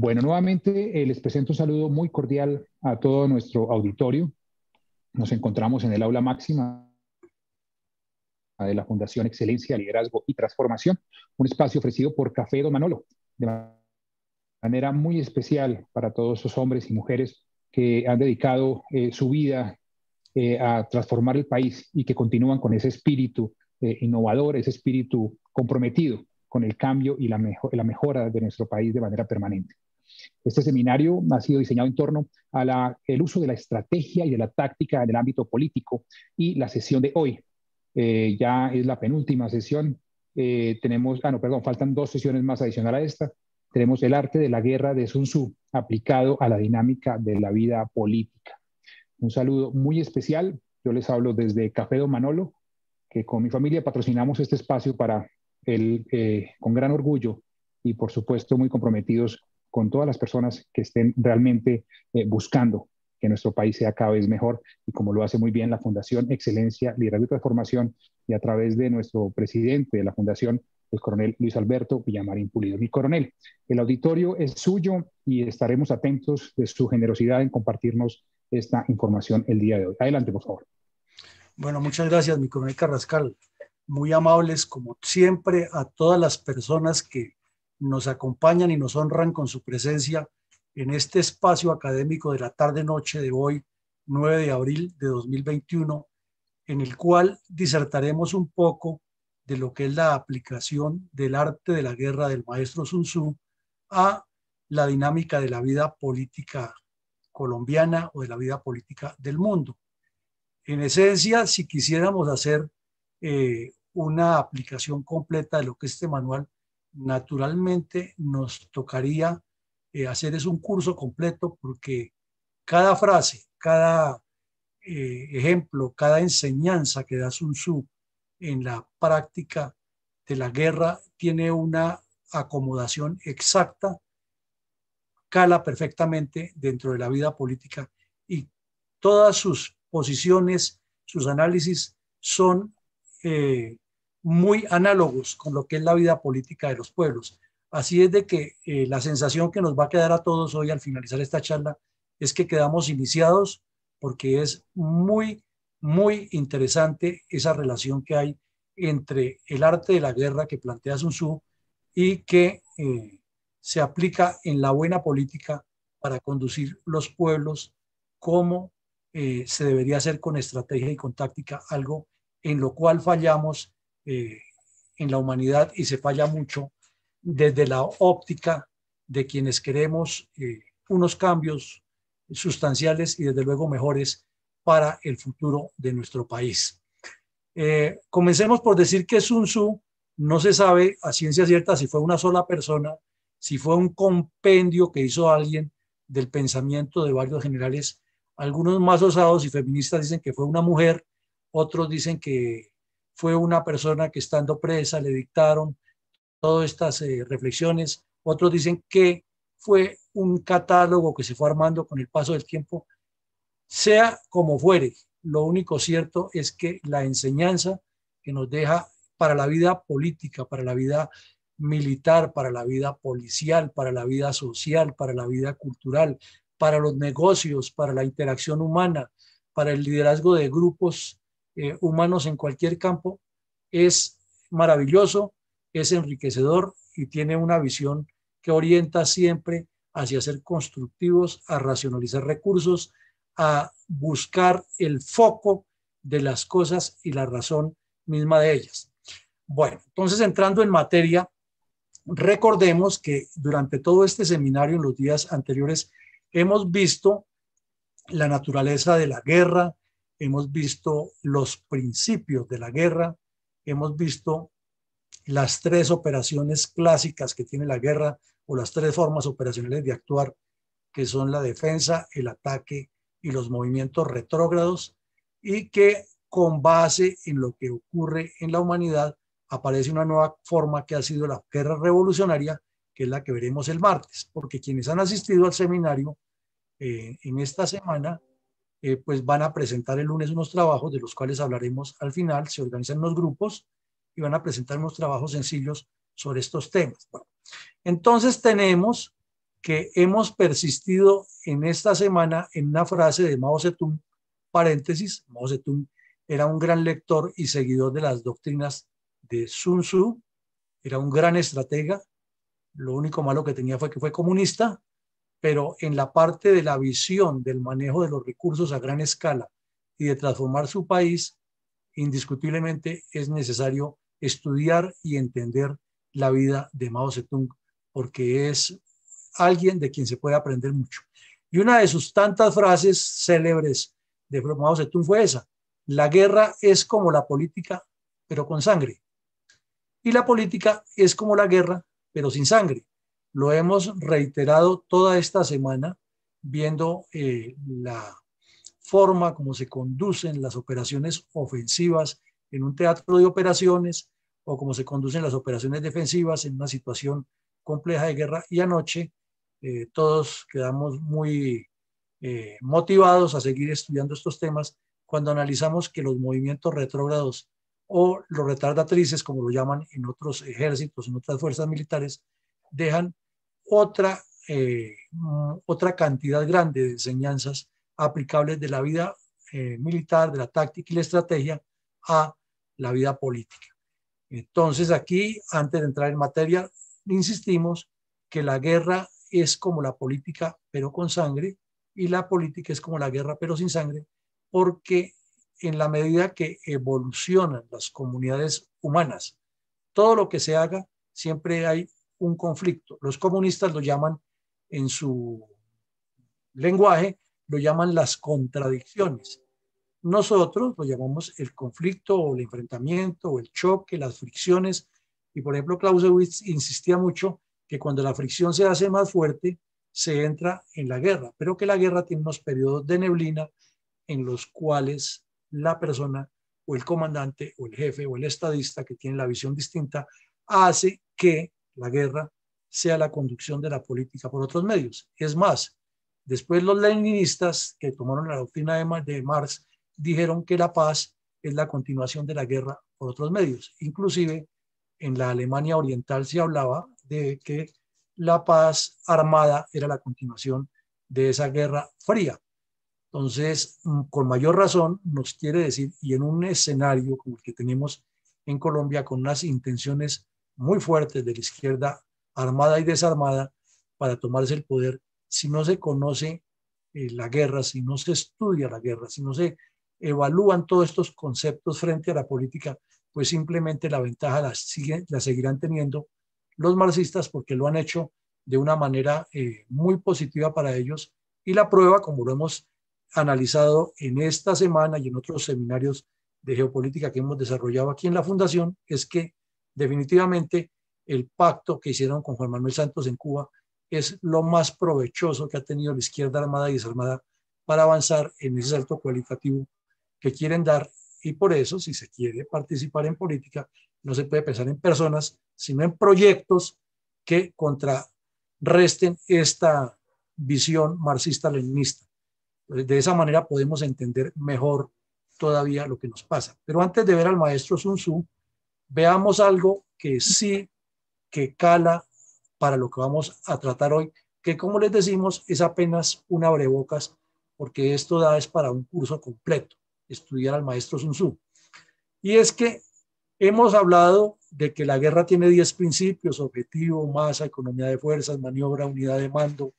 Bueno, nuevamente les presento un saludo muy cordial a todo nuestro auditorio. Nos encontramos en el aula máxima de la Fundación Excelencia, Liderazgo y Transformación, un espacio ofrecido por Café Don Manolo, de manera muy especial para todos esos hombres y mujeres que han dedicado su vida a transformar el país y que continúan con ese espíritu innovador, ese espíritu comprometido con el cambio y la mejora de nuestro país de manera permanente. Este seminario ha sido diseñado en torno a el uso de la estrategia y de la táctica en el ámbito político, y la sesión de hoy ya es la penúltima sesión. Faltan dos sesiones más adicionales a esta. Tenemos el arte de la guerra de Sun Tzu aplicado a la dinámica de la vida política. Un saludo muy especial. Yo les hablo desde Café Don Manolo, que con mi familia patrocinamos este espacio con gran orgullo y por supuesto muy comprometidos con todas las personas que estén realmente buscando que nuestro país sea cada vez mejor, y como lo hace muy bien la Fundación Excelencia, Liderazgo y Transformación, y a través de nuestro presidente de la Fundación, el coronel Luis Alberto Villamarín Pulido. Mi coronel, el auditorio es suyo y estaremos atentos de su generosidad en compartirnos esta información el día de hoy. Adelante, por favor. Bueno, muchas gracias, mi coronel Carrascal. Muy amables, como siempre, a todas las personas que nos acompañan y nos honran con su presencia en este espacio académico de la tarde-noche de hoy, 9 de abril de 2021, en el cual disertaremos un poco de lo que es la aplicación del arte de la guerra del maestro Sun Tzu a la dinámica de la vida política colombiana o de la vida política del mundo. En esencia, si quisiéramos hacer una aplicación completa de lo que es este manual, naturalmente nos tocaría hacer un curso completo, porque cada frase, cada ejemplo, cada enseñanza que da Sun Tzu en la práctica de la guerra tiene una acomodación exacta, cala perfectamente dentro de la vida política, y todas sus posiciones, sus análisis son muy análogos con lo que es la vida política de los pueblos. Así es de que la sensación que nos va a quedar a todos hoy al finalizar esta charla es que quedamos iniciados, porque es muy, muy interesante esa relación que hay entre el arte de la guerra que plantea Sun Tzu y que se aplica en la buena política para conducir los pueblos como se debería hacer, con estrategia y con táctica, algo en lo cual fallamos en la humanidad, y se falla mucho desde la óptica de quienes queremos unos cambios sustanciales y desde luego mejores para el futuro de nuestro país. Comencemos por decir que Sun Tzu no se sabe a ciencia cierta si fue una sola persona, si fue un compendio que hizo alguien del pensamiento de varios generales. Algunos más osados y feministas dicen que fue una mujer, otros dicen que fue una persona que, estando presa, le dictaron todas estas reflexiones, otros dicen que fue un catálogo que se fue armando con el paso del tiempo. Sea como fuere, lo único cierto es que la enseñanza que nos deja para la vida política, para la vida militar, para la vida policial, para la vida social, para la vida cultural, para los negocios, para la interacción humana, para el liderazgo de grupos humanos en cualquier campo, es maravilloso, es enriquecedor y tiene una visión que orienta siempre hacia ser constructivos, a racionalizar recursos, a buscar el foco de las cosas y la razón misma de ellas. Bueno, entonces, entrando en materia, recordemos que durante todo este seminario, en los días anteriores, hemos visto la naturaleza de la guerra, hemos visto los principios de la guerra, hemos visto las tres operaciones clásicas que tiene la guerra, o las tres formas operacionales de actuar, que son la defensa, el ataque y los movimientos retrógrados, y que, con base en lo que ocurre en la humanidad, aparece una nueva forma que ha sido la guerra revolucionaria, que es la que veremos el martes, porque quienes han asistido al seminario en esta semana, pues van a presentar el lunes unos trabajos de los cuales hablaremos al final. Se organizan unos grupos y van a presentar unos trabajos sencillos sobre estos temas. Bueno, entonces tenemos que hemos persistido en esta semana en una frase de Mao Zedong, paréntesis. Mao Zedong era un gran lector y seguidor de las doctrinas de Sun Tzu, era un gran estratega. Lo único malo que tenía fue que fue comunista, pero en la parte de la visión del manejo de los recursos a gran escala y de transformar su país, indiscutiblemente es necesario estudiar y entender la vida de Mao Zedong, porque es alguien de quien se puede aprender mucho. Y una de sus tantas frases célebres de Mao Zedong fue esa: la guerra es como la política, pero con sangre. Y la política es como la guerra, pero sin sangre. Lo hemos reiterado toda esta semana, viendo la forma como se conducen las operaciones ofensivas en un teatro de operaciones, o cómo se conducen las operaciones defensivas en una situación compleja de guerra. Y anoche todos quedamos muy motivados a seguir estudiando estos temas cuando analizamos que los movimientos retrógrados o los retardatrices, como lo llaman en otros ejércitos, en otras fuerzas militares, dejan otra, otra cantidad grande de enseñanzas aplicables de la vida militar, de la táctica y la estrategia a la vida política. Entonces aquí, antes de entrar en materia, insistimos que la guerra es como la política, pero con sangre, y la política es como la guerra, pero sin sangre, porque en la medida que evolucionan las comunidades humanas, todo lo que se haga, siempre hay un conflicto. Los comunistas lo llaman, en su lenguaje, lo llaman las contradicciones. Nosotros lo llamamos el conflicto o el enfrentamiento o el choque, las fricciones. Y por ejemplo, Clausewitz insistía mucho que cuando la fricción se hace más fuerte, se entra en la guerra, pero que la guerra tiene unos periodos de neblina en los cuales la persona o el comandante o el jefe o el estadista, que tiene la visión distinta, hace que la guerra sea la conducción de la política por otros medios. Es más, después los leninistas, que tomaron la doctrina de Marx, dijeron que la paz es la continuación de la guerra por otros medios. Inclusive en la Alemania Oriental se hablaba de que la paz armada era la continuación de esa guerra fría. Entonces, con mayor razón nos quiere decir, y en un escenario como el que tenemos en Colombia, con unas intenciones muy fuertes de la izquierda armada y desarmada para tomarse el poder, si no se conoce la guerra, si no se estudia la guerra, si no se evalúan todos estos conceptos frente a la política, pues simplemente la ventaja la seguirán teniendo los marxistas, porque lo han hecho de una manera muy positiva para ellos. Y la prueba, como lo hemos analizado en esta semana y en otros seminarios de geopolítica que hemos desarrollado aquí en la Fundación, es que definitivamente el pacto que hicieron con Juan Manuel Santos en Cuba es lo más provechoso que ha tenido la izquierda armada y desarmada para avanzar en ese salto cualitativo que quieren dar. Y por eso, si se quiere participar en política, no se puede pensar en personas, sino en proyectos que contrarresten esta visión marxista-leninista. De esa manera podemos entender mejor todavía lo que nos pasa. Pero antes de ver al maestro Sun Tzu, veamos algo que sí que cala para lo que vamos a tratar hoy, que como les decimos es apenas un abrebocas, porque esto da es para un curso completo, estudiar al maestro Sun Tzu. Y es que hemos hablado de que la guerra tiene 10 principios: objetivo, masa, economía de fuerzas, maniobra, unidad de mando,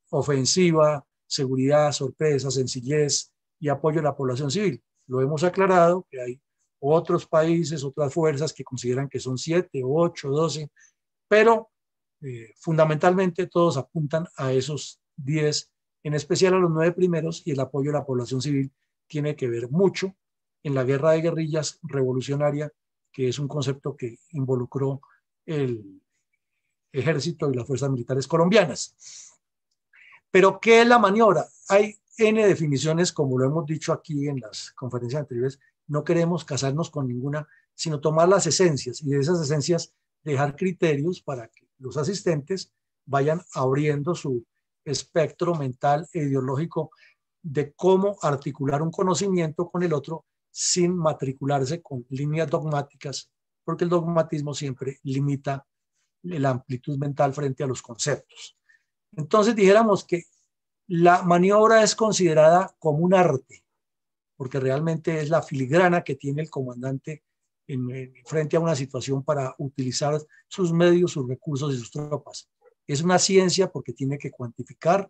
ofensiva, seguridad, sorpresa, sencillez y apoyo a la población civil. Lo hemos aclarado, que hay otros países, otras fuerzas que consideran que son 7, 8, 12, pero fundamentalmente todos apuntan a esos 10, en especial a los 9 primeros, y el apoyo a la población civil tiene que ver mucho en la guerra de guerrillas revolucionaria, que es un concepto que involucró el ejército y las fuerzas militares colombianas. Pero, ¿qué es la maniobra? Hay N definiciones, como lo hemos dicho aquí en las conferencias anteriores. No queremos casarnos con ninguna, sino tomar las esencias, y de esas esencias dejar criterios para que los asistentes vayan abriendo su espectro mental e ideológico de cómo articular un conocimiento con el otro sin matricularse con líneas dogmáticas, porque el dogmatismo siempre limita la amplitud mental frente a los conceptos. Entonces dijéramos que la maniobra es considerada como un arte, porque realmente es la filigrana que tiene el comandante frente a una situación para utilizar sus medios, sus recursos y sus tropas. Es una ciencia porque tiene que cuantificar,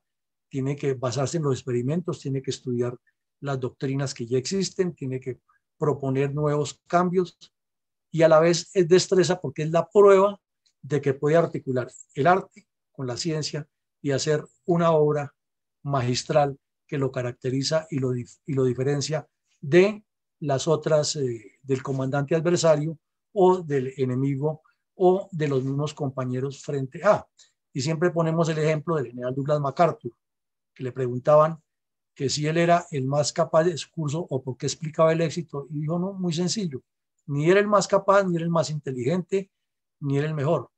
tiene que basarse en los experimentos, tiene que estudiar las doctrinas que ya existen, tiene que proponer nuevos cambios y a la vez es destreza porque es la prueba de que puede articular el arte con la ciencia y hacer una obra magistral que lo caracteriza y lo diferencia de las otras del comandante adversario o del enemigo o de los mismos compañeros frente a. Y siempre ponemos el ejemplo del general Douglas MacArthur, que le preguntaban que si él era el más capaz de su curso o por qué explicaba el éxito. Y dijo, no, muy sencillo, ni era el más capaz, ni era el más inteligente, ni era el mejor.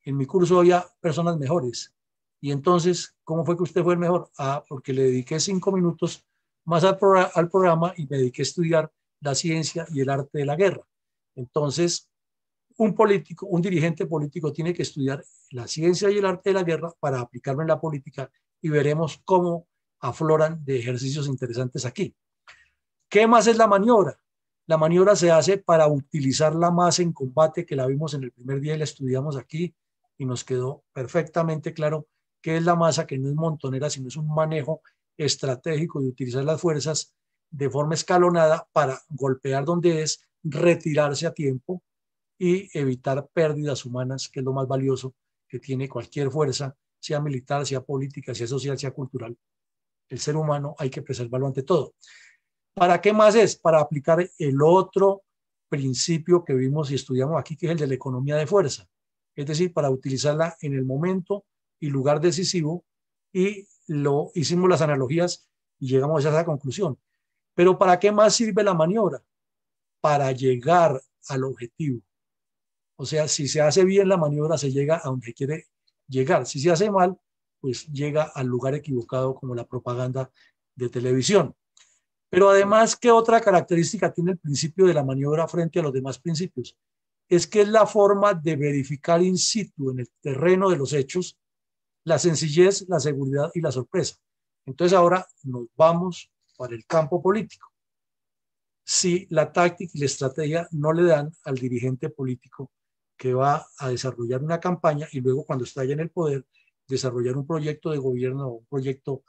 En mi curso había personas mejores. Y entonces, ¿cómo fue que usted fue el mejor? Ah, porque le dediqué 5 minutos más al programa y me dediqué a estudiar la ciencia y el arte de la guerra. Entonces, un político, un dirigente político tiene que estudiar la ciencia y el arte de la guerra para aplicarlo en la política y veremos cómo afloran de ejercicios interesantes aquí. ¿Qué más es la maniobra? La maniobra se hace para utilizar la masa en combate, que la vimos en el primer día y la estudiamos aquí y nos quedó perfectamente claro qué es la masa, que no es montonera, sino es un manejo estratégico de utilizar las fuerzas de forma escalonada para golpear donde es, retirarse a tiempo y evitar pérdidas humanas, que es lo más valioso que tiene cualquier fuerza, sea militar, sea política, sea social, sea cultural. El ser humano hay que preservarlo ante todo. ¿Para qué más es? Para aplicar el otro principio que vimos y estudiamos aquí, que es el de la economía de fuerza. Es decir, para utilizarla en el momento y lugar decisivo, y lo hicimos las analogías y llegamos a esa conclusión. Pero ¿para qué más sirve la maniobra? Para llegar al objetivo. O sea, si se hace bien la maniobra, se llega a donde quiere llegar. Si se hace mal, pues llega al lugar equivocado, como la propaganda de televisión. Pero además, ¿qué otra característica tiene el principio de la maniobra frente a los demás principios? Es que es la forma de verificar in situ, en el terreno de los hechos, la sencillez, la seguridad y la sorpresa. Entonces ahora nos vamos para el campo político. Si la táctica y la estrategia no le dan al dirigente político que va a desarrollar una campaña y luego cuando está ya en el poder, desarrollar un proyecto de gobierno o un proyecto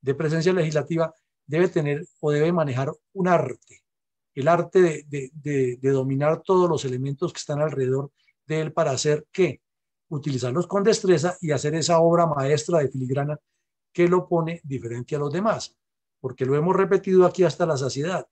de presencia legislativa, debe tener o debe manejar un arte, el arte de dominar todos los elementos que están alrededor de él para hacer ¿qué? Utilizarlos con destreza y hacer esa obra maestra de filigrana que lo pone diferente a los demás, porque lo hemos repetido aquí hasta la saciedad.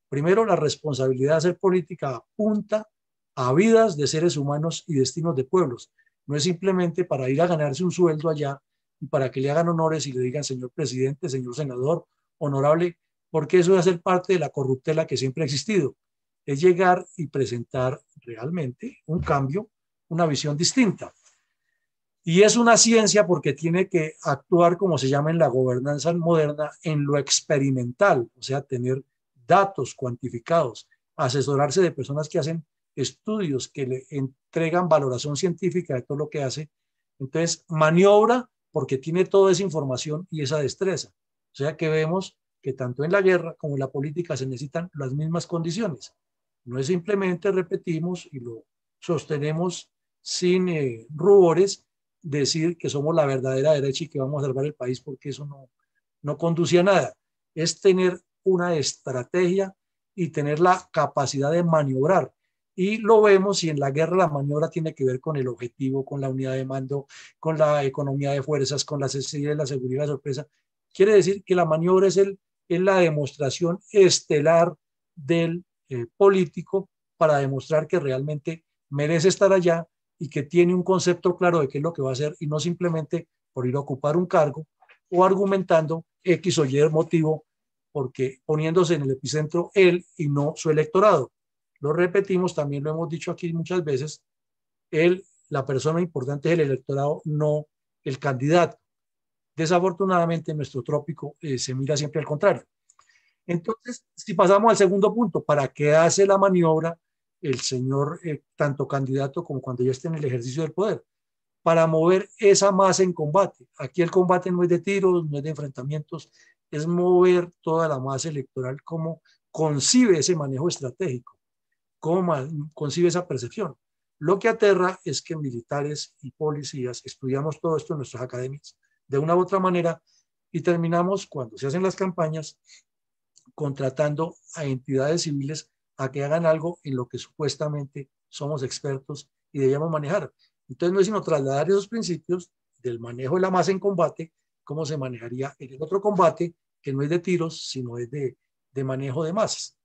Primero, la responsabilidad de hacer política apunta a vidas de seres humanos y destinos de pueblos. No es simplemente para ir a ganarse un sueldo allá y para que le hagan honores y le digan señor presidente, señor senador, honorable, porque eso es hacer parte de la corruptela que siempre ha existido. Es llegar y presentar realmente un cambio, una visión distinta. Y es una ciencia porque tiene que actuar, como se llama en la gobernanza moderna, en lo experimental, o sea, tener datos cuantificados, asesorarse de personas que hacen estudios, que le entregan valoración científica de todo lo que hace. Entonces, maniobra porque tiene toda esa información y esa destreza. O sea que vemos que tanto en la guerra como en la política se necesitan las mismas condiciones. No es simplemente, repetimos y lo sostenemos sin rubores, decir que somos la verdadera derecha y que vamos a salvar el país, porque eso no conduce a nada. Es tener una estrategia y tener la capacidad de maniobrar. Y lo vemos, y en la guerra la maniobra tiene que ver con el objetivo, con la unidad de mando, con la economía de fuerzas, con la sencillez, la seguridad, la sorpresa. Quiere decir que la maniobra es la demostración estelar del político para demostrar que realmente merece estar allá y que tiene un concepto claro de qué es lo que va a hacer y no simplemente por ir a ocupar un cargo o argumentando X o Y motivo, porque poniéndose en el epicentro él y no su electorado. Lo repetimos, también lo hemos dicho aquí muchas veces, la persona importante es el electorado, no el candidato. Desafortunadamente en nuestro trópico se mira siempre al contrario. Entonces, si pasamos al segundo punto, ¿para qué hace la maniobra el señor tanto candidato como cuando ya esté en el ejercicio del poder? para mover esa masa en combate. Aquí el combate no es de tiros, no es de enfrentamientos, es mover toda la masa electoral, cómo concibe ese manejo estratégico, cómo concibe esa percepción. Lo que aterra es que militares y policías estudiamos todo esto en nuestras academias de una u otra manera y terminamos, cuando se hacen las campañas, contratando a entidades civiles a que hagan algo en lo que supuestamente somos expertos y debíamos manejar. Entonces no es sino trasladar esos principios del manejo de la masa en combate, cómo se manejaría en el otro combate, que no es de tiros, sino es de manejo de masas.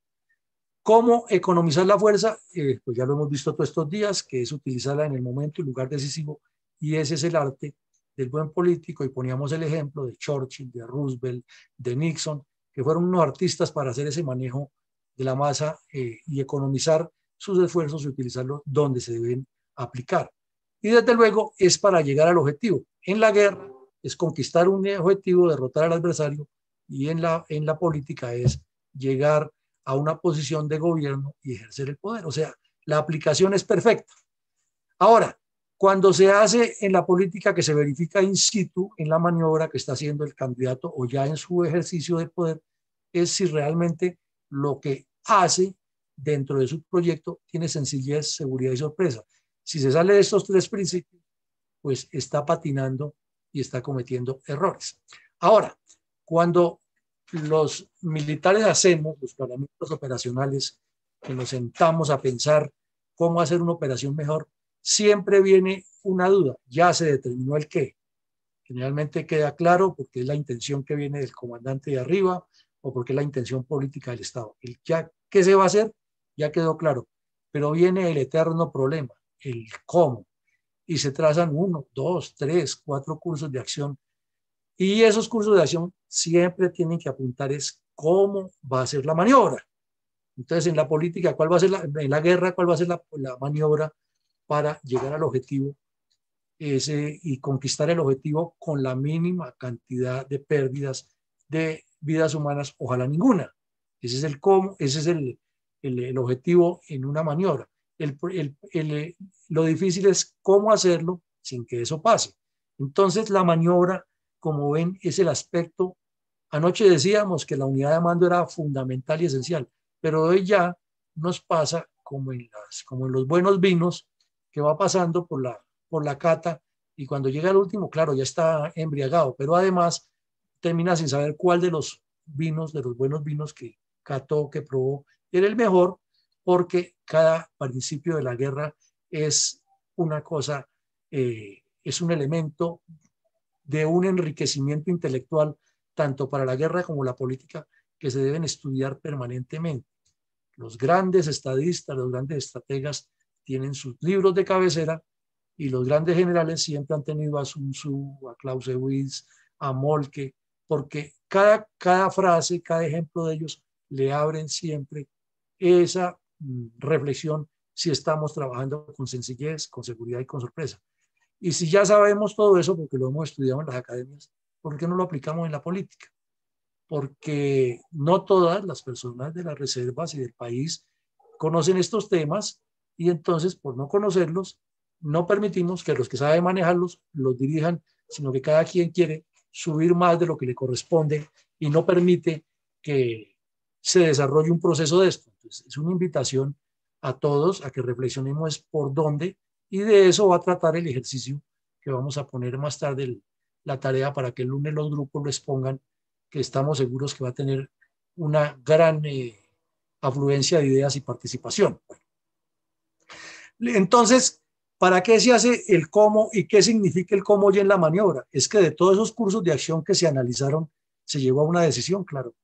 ¿Cómo economizar la fuerza? Pues ya lo hemos visto todos estos días, que es utilizarla en el momento y lugar decisivo, y ese es el arte del buen político, y poníamos el ejemplo de Churchill, de Roosevelt, de Nixon, que fueron unos artistas para hacer ese manejo de la masa y economizar sus esfuerzos y utilizarlos donde se deben aplicar. Y desde luego es para llegar al objetivo. En la guerra es conquistar un objetivo, derrotar al adversario, y en la política es llegar a una posición de gobierno y ejercer el poder. O sea, la aplicación es perfecta. Ahora, cuando se hace en la política que se verifica in situ en la maniobra que está haciendo el candidato o ya en su ejercicio de poder, es si realmente lo que hace dentro de su proyecto tiene sencillez, seguridad y sorpresa. Si se sale de estos tres principios, pues está patinando y está cometiendo errores. Ahora, cuando los militares hacemos los planeamientos operacionales, que nos sentamos a pensar cómo hacer una operación mejor, siempre viene una duda. Ya se determinó el qué. Generalmente queda claro porque es la intención que viene del comandante de arriba o porque es la intención política del Estado. El ya, ¿qué se va a hacer? Ya quedó claro. Pero viene el eterno problema, el cómo. Y se trazan 1, 2, 3, 4 cursos de acción. Y esos cursos de acción siempre tienen que apuntar es cómo va a ser la maniobra. Entonces, en la política, ¿cuál va a ser en la guerra, cuál va a ser la maniobra para llegar al objetivo y conquistar el objetivo con la mínima cantidad de pérdidas de vidas humanas, ojalá ninguna? Ese es el cómo, ese es el objetivo en una maniobra. Lo difícil es cómo hacerlo sin que eso pase. Entonces, la maniobra, como ven, es el aspecto. Anoche decíamos que la unidad de mando era fundamental y esencial, pero hoy ya nos pasa como en los buenos vinos, que va pasando por la cata y cuando llega el último, claro, ya está embriagado, pero además termina sin saber cuál de los vinos, de los buenos vinos que cató, que probó, era el mejor, porque cada principio de la guerra es una cosa, es un elemento de un enriquecimiento intelectual, tanto para la guerra como la política, que se deben estudiar permanentemente. Los grandes estadistas, los grandes estrategas tienen sus libros de cabecera y los grandes generales siempre han tenido a Sun Tzu, a Clausewitz, a Moltke, porque cada frase, cada ejemplo de ellos le abren siempre esa reflexión si estamos trabajando con sencillez, con seguridad y con sorpresa. Y si ya sabemos todo eso, porque lo hemos estudiado en las academias, ¿por qué no lo aplicamos en la política? Porque no todas las personas de las reservas y del país conocen estos temas y entonces, por no conocerlos, no permitimos que los que saben manejarlos los dirijan, sino que cada quien quiere subir más de lo que le corresponde y no permite que se desarrolle un proceso de esto. Entonces, es una invitación a todos a que reflexionemos por dónde, y de eso va a tratar el ejercicio que vamos a poner más tarde, la tarea para que el lunes los grupos lo expongan, que estamos seguros que va a tener una gran afluencia de ideas y participación. Entonces, ¿para qué se hace el cómo y qué significa el cómo y en la maniobra? Es que de todos esos cursos de acción que se analizaron, se llegó a una decisión, claro.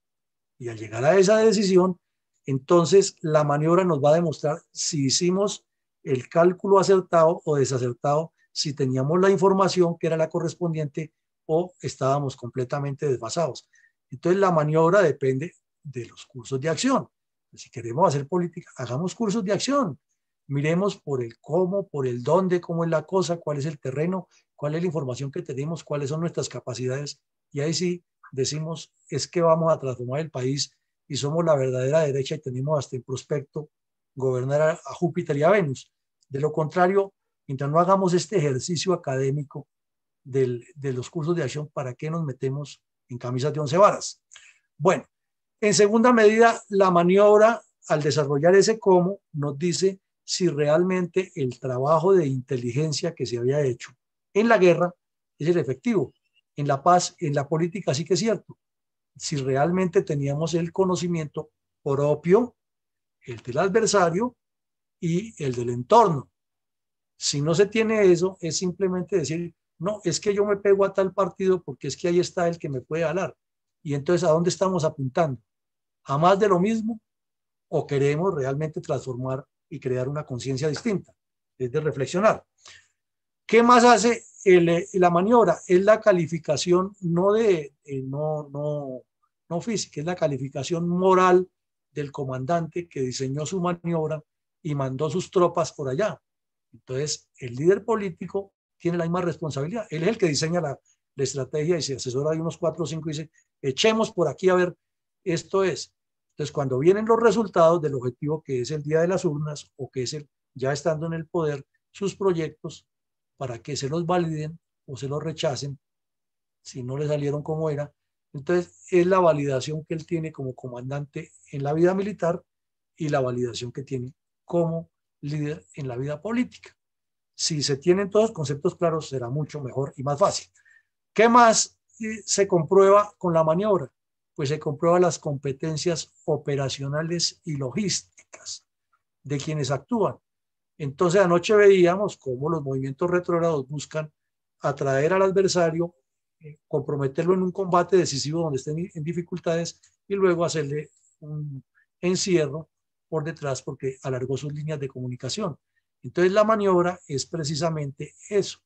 Y al llegar a esa decisión, entonces la maniobra nos va a demostrar si hicimos el cálculo acertado o desacertado, si teníamos la información que era la correspondiente o estábamos completamente desfasados. Entonces la maniobra depende de los cursos de acción. Si queremos hacer política, hagamos cursos de acción. Miremos por el cómo, por el dónde, cómo es la cosa, cuál es el terreno, cuál es la información que tenemos, cuáles son nuestras capacidades. Y ahí sí decimos, es que vamos a transformar el país y somos la verdadera derecha y tenemos hasta el prospecto gobernar a Júpiter y a Venus. De lo contrario, Mientras no hagamos este ejercicio académico de los cursos de acción, ¿para qué nos metemos en camisas de 11 varas? Bueno, en segunda medida, la maniobra, al desarrollar ese cómo, nos dice si realmente el trabajo de inteligencia que se había hecho en la guerra es el efectivo. En la paz, en la política sí que es cierto. Si realmente teníamos el conocimiento propio, el del adversario y el del entorno. Si no se tiene eso, es simplemente decir, no, es que yo me pego a tal partido porque es que ahí está el que me puede hablar. Y entonces, ¿a dónde estamos apuntando? ¿A más de lo mismo o queremos realmente transformar y crear una conciencia distinta? Es de reflexionar. ¿Qué más hace la maniobra? Es la calificación no física, es la calificación moral del comandante que diseñó su maniobra y mandó sus tropas por allá. Entonces, el líder político tiene la misma responsabilidad. Él es el que diseña la estrategia y se asesora de unos 4 o 5 y dice, echemos por aquí a ver, esto es. Entonces, cuando vienen los resultados del objetivo que es el día de las urnas o que es ya estando en el poder, sus proyectos, para que se los validen o se los rechacen, si no le salieron como era. Entonces, es la validación que él tiene como comandante en la vida militar y la validación que tiene como líder en la vida política. Si se tienen todos los conceptos claros, será mucho mejor y más fácil. ¿Qué más se comprueba con la maniobra? Pues se comprueban las competencias operacionales y logísticas de quienes actúan. Entonces anoche veíamos cómo los movimientos retrógrados buscan atraer al adversario, comprometerlo en un combate decisivo donde estén en dificultades y luego hacerle un encierro por detrás porque alargó sus líneas de comunicación. Entonces la maniobra es precisamente eso,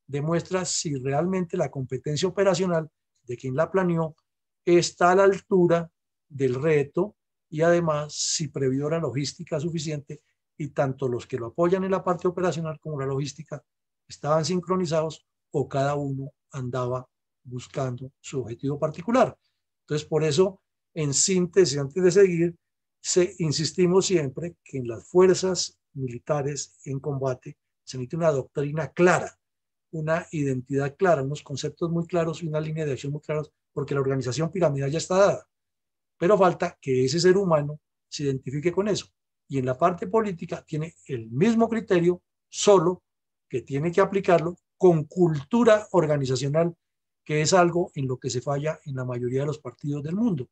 demuestra si realmente la competencia operacional de quien la planeó está a la altura del reto y además si previó la logística suficiente y tanto los que lo apoyan en la parte operacional como la logística estaban sincronizados o cada uno andaba buscando su objetivo particular. Entonces, por eso, en síntesis, antes de seguir, insistimos siempre que en las fuerzas militares en combate se necesita una doctrina clara, una identidad clara, unos conceptos muy claros y una línea de acción muy claros, porque la organización piramidal ya está dada. Pero falta que ese ser humano se identifique con eso. Y en la parte política tiene el mismo criterio, solo que tiene que aplicarlo con cultura organizacional, que es algo en lo que se falla en la mayoría de los partidos del mundo.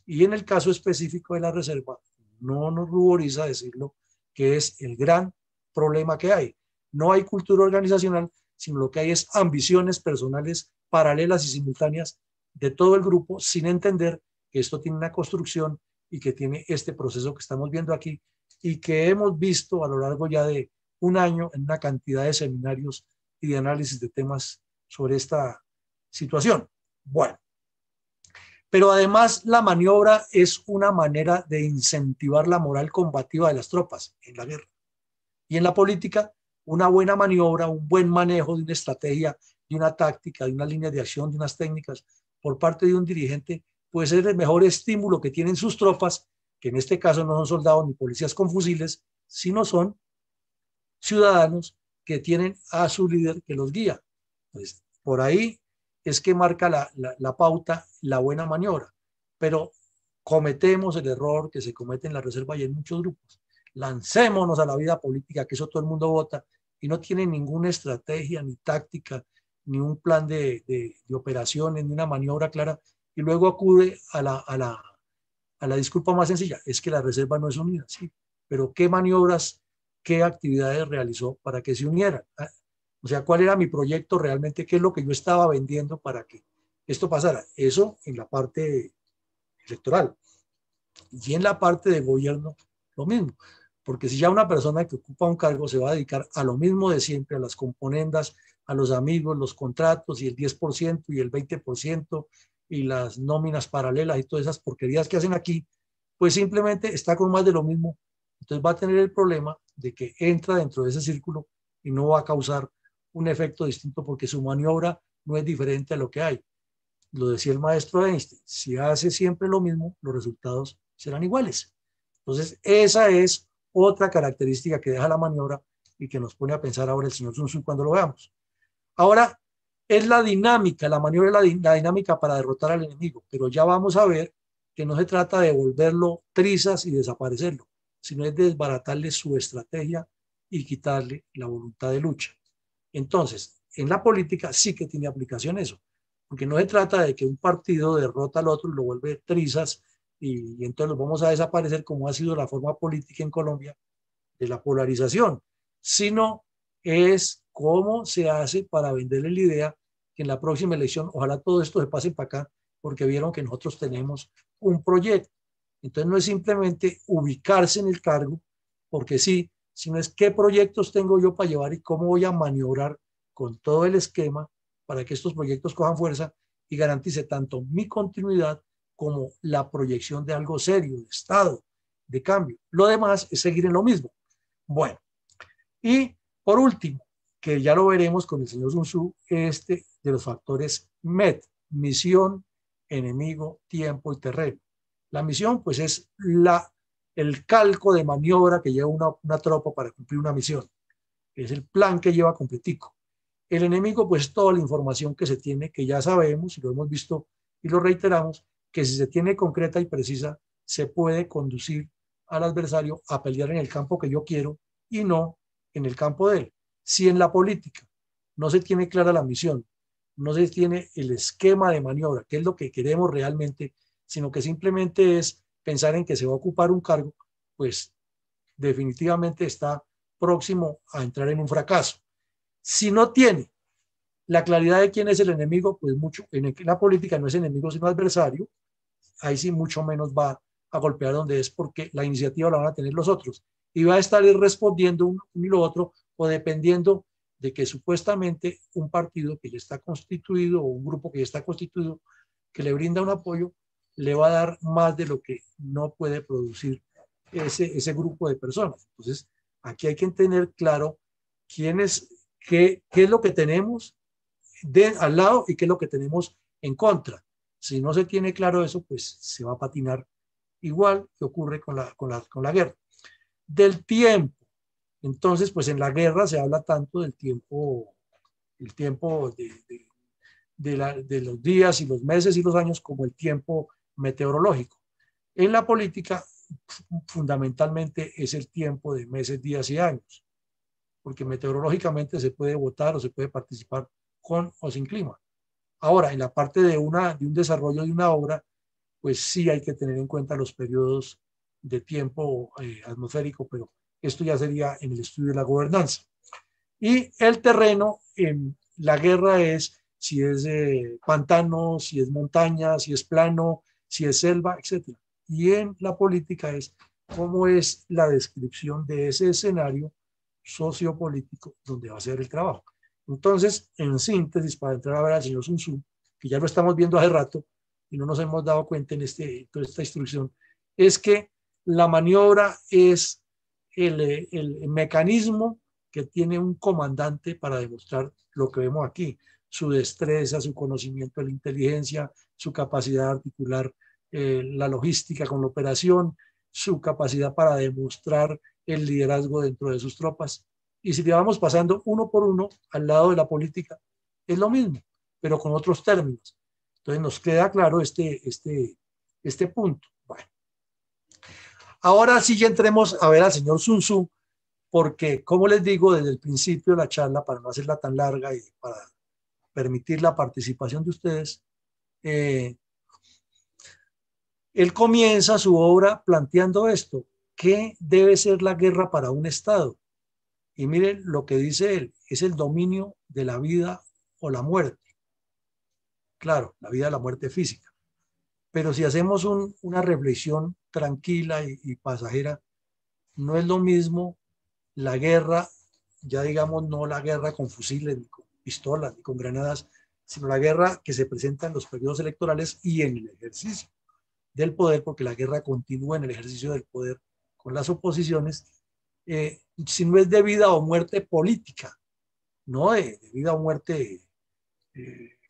Y en el caso específico de la reserva, no nos ruboriza decirlo, que es el gran problema que hay. No hay cultura organizacional, sino lo que hay es ambiciones personales paralelas y simultáneas de todo el grupo, sin entender que esto tiene una construcción y que tiene este proceso que estamos viendo aquí y que hemos visto a lo largo ya de un año en una cantidad de seminarios y de análisis de temas sobre esta situación. Bueno, pero además la maniobra es una manera de incentivar la moral combativa de las tropas en la guerra. Y en la política, una buena maniobra, un buen manejo de una estrategia, de una táctica, de una línea de acción, de unas técnicas por parte de un dirigente puede ser el mejor estímulo que tienen sus tropas, que en este caso no son soldados ni policías con fusiles, sino son ciudadanos que tienen a su líder que los guía. Pues por ahí es que marca la pauta, la buena maniobra. Pero cometemos el error que se comete en la reserva y en muchos grupos. Lancémonos a la vida política, que eso todo el mundo vota, y no tiene ninguna estrategia, ni táctica, ni un plan de operaciones, ni una maniobra clara, y luego acude a la disculpa más sencilla, es que la reserva no es unida, sí, pero ¿qué maniobras, qué actividades realizó para que se unieran? O sea, ¿cuál era mi proyecto realmente? ¿Qué es lo que yo estaba vendiendo para que esto pasara? Eso en la parte electoral. Y en la parte de gobierno, lo mismo. Porque si ya una persona que ocupa un cargo se va a dedicar a lo mismo de siempre, a las componendas, a los amigos, los contratos y el 10% y el 20% y las nóminas paralelas y todas esas porquerías que hacen aquí, pues simplemente está con más de lo mismo. Entonces va a tener el problema de que entra dentro de ese círculo y no va a causar un efecto distinto porque su maniobra no es diferente a lo que hay. Lo decía el maestro Einstein, si hace siempre lo mismo, los resultados serán iguales. Entonces, esa es otra característica que deja la maniobra y que nos pone a pensar ahora el señor Sun Tzu cuando lo veamos. Ahora, es la dinámica, la maniobra es la dinámica para derrotar al enemigo, pero ya vamos a ver que no se trata de volverlo trizas y desaparecerlo, sino es desbaratarle su estrategia y quitarle la voluntad de lucha. Entonces, en la política sí que tiene aplicación eso, porque no se trata de que un partido derrota al otro y lo vuelve trizas y entonces los vamos a desaparecer como ha sido la forma política en Colombia de la polarización, sino es cómo se hace para venderle la idea que en la próxima elección, ojalá todo esto se pase para acá, porque vieron que nosotros tenemos un proyecto. Entonces no es simplemente ubicarse en el cargo, porque sí, sino es qué proyectos tengo yo para llevar y cómo voy a maniobrar con todo el esquema para que estos proyectos cojan fuerza y garantice tanto mi continuidad como la proyección de algo serio, de Estado, de cambio. Lo demás es seguir en lo mismo. Bueno, y por último, que ya lo veremos con el señor Sun Tzu, este de los factores MET, misión, enemigo, tiempo y terreno. La misión, pues, es el calco de maniobra que lleva una tropa para cumplir una misión. Es el plan que lleva completico. El enemigo, pues, toda la información que se tiene, que ya sabemos y lo hemos visto y lo reiteramos, que si se tiene concreta y precisa, se puede conducir al adversario a pelear en el campo que yo quiero y no en el campo de él. Si en la política no se tiene clara la misión, no se tiene el esquema de maniobra, que es lo que queremos realmente, sino que simplemente es pensar en que se va a ocupar un cargo, pues definitivamente está próximo a entrar en un fracaso. Si no tiene la claridad de quién es el enemigo, pues mucho, en la política no es enemigo sino adversario, ahí sí mucho menos va a golpear donde es porque la iniciativa la van a tener los otros y va a estar respondiendo uno y lo otro o dependiendo de que supuestamente un partido que ya está constituido o un grupo que ya está constituido que le brinda un apoyo le va a dar más de lo que no puede producir ese grupo de personas. Entonces, aquí hay que tener claro quién es, qué es lo que tenemos al lado y qué es lo que tenemos en contra. Si no se tiene claro eso, pues se va a patinar igual que ocurre con la guerra. Del tiempo. Entonces, pues en la guerra se habla tanto del tiempo, el tiempo de los días y los meses y los años como el tiempo meteorológico. En la política, fundamentalmente es el tiempo de meses, días y años, porque meteorológicamente se puede votar o se puede participar con o sin clima. Ahora, en la parte de un desarrollo de una obra, pues sí hay que tener en cuenta los periodos de tiempo atmosférico, pero esto ya sería en el estudio de la gobernanza. Y el terreno en la guerra es si es pantano, si es montaña, si es plano, si es selva, etc. Y en la política es cómo es la descripción de ese escenario sociopolítico donde va a ser el trabajo. Entonces, en síntesis, para entrar a ver al señor Sun Tzu, que ya lo estamos viendo hace rato y no nos hemos dado cuenta en toda esta instrucción, es que la maniobra es el mecanismo que tiene un comandante para demostrar lo que vemos aquí, su destreza, su conocimiento de la inteligencia, su capacidad de articular la logística con la operación, su capacidad para demostrar el liderazgo dentro de sus tropas. Y si le vamos pasando uno por uno al lado de la política, es lo mismo, pero con otros términos. Entonces nos queda claro este punto. Bueno. Ahora sí ya entremos a ver al señor Sun Tzu, porque, como les digo, desde el principio de la charla, para no hacerla tan larga y para permitir la participación de ustedes, él comienza su obra planteando esto: ¿qué debe ser la guerra para un Estado? Y miren lo que dice él, es el dominio de la vida o la muerte. Claro, la vida o la muerte física. Pero si hacemos una reflexión tranquila y pasajera, no es lo mismo la guerra, ya digamos, no la guerra con fusiles, ni con pistolas, ni con granadas, sino la guerra que se presenta en los periodos electorales y en el ejercicio del poder, porque la guerra continúa en el ejercicio del poder con las oposiciones, si no es de vida o muerte política, no de vida o muerte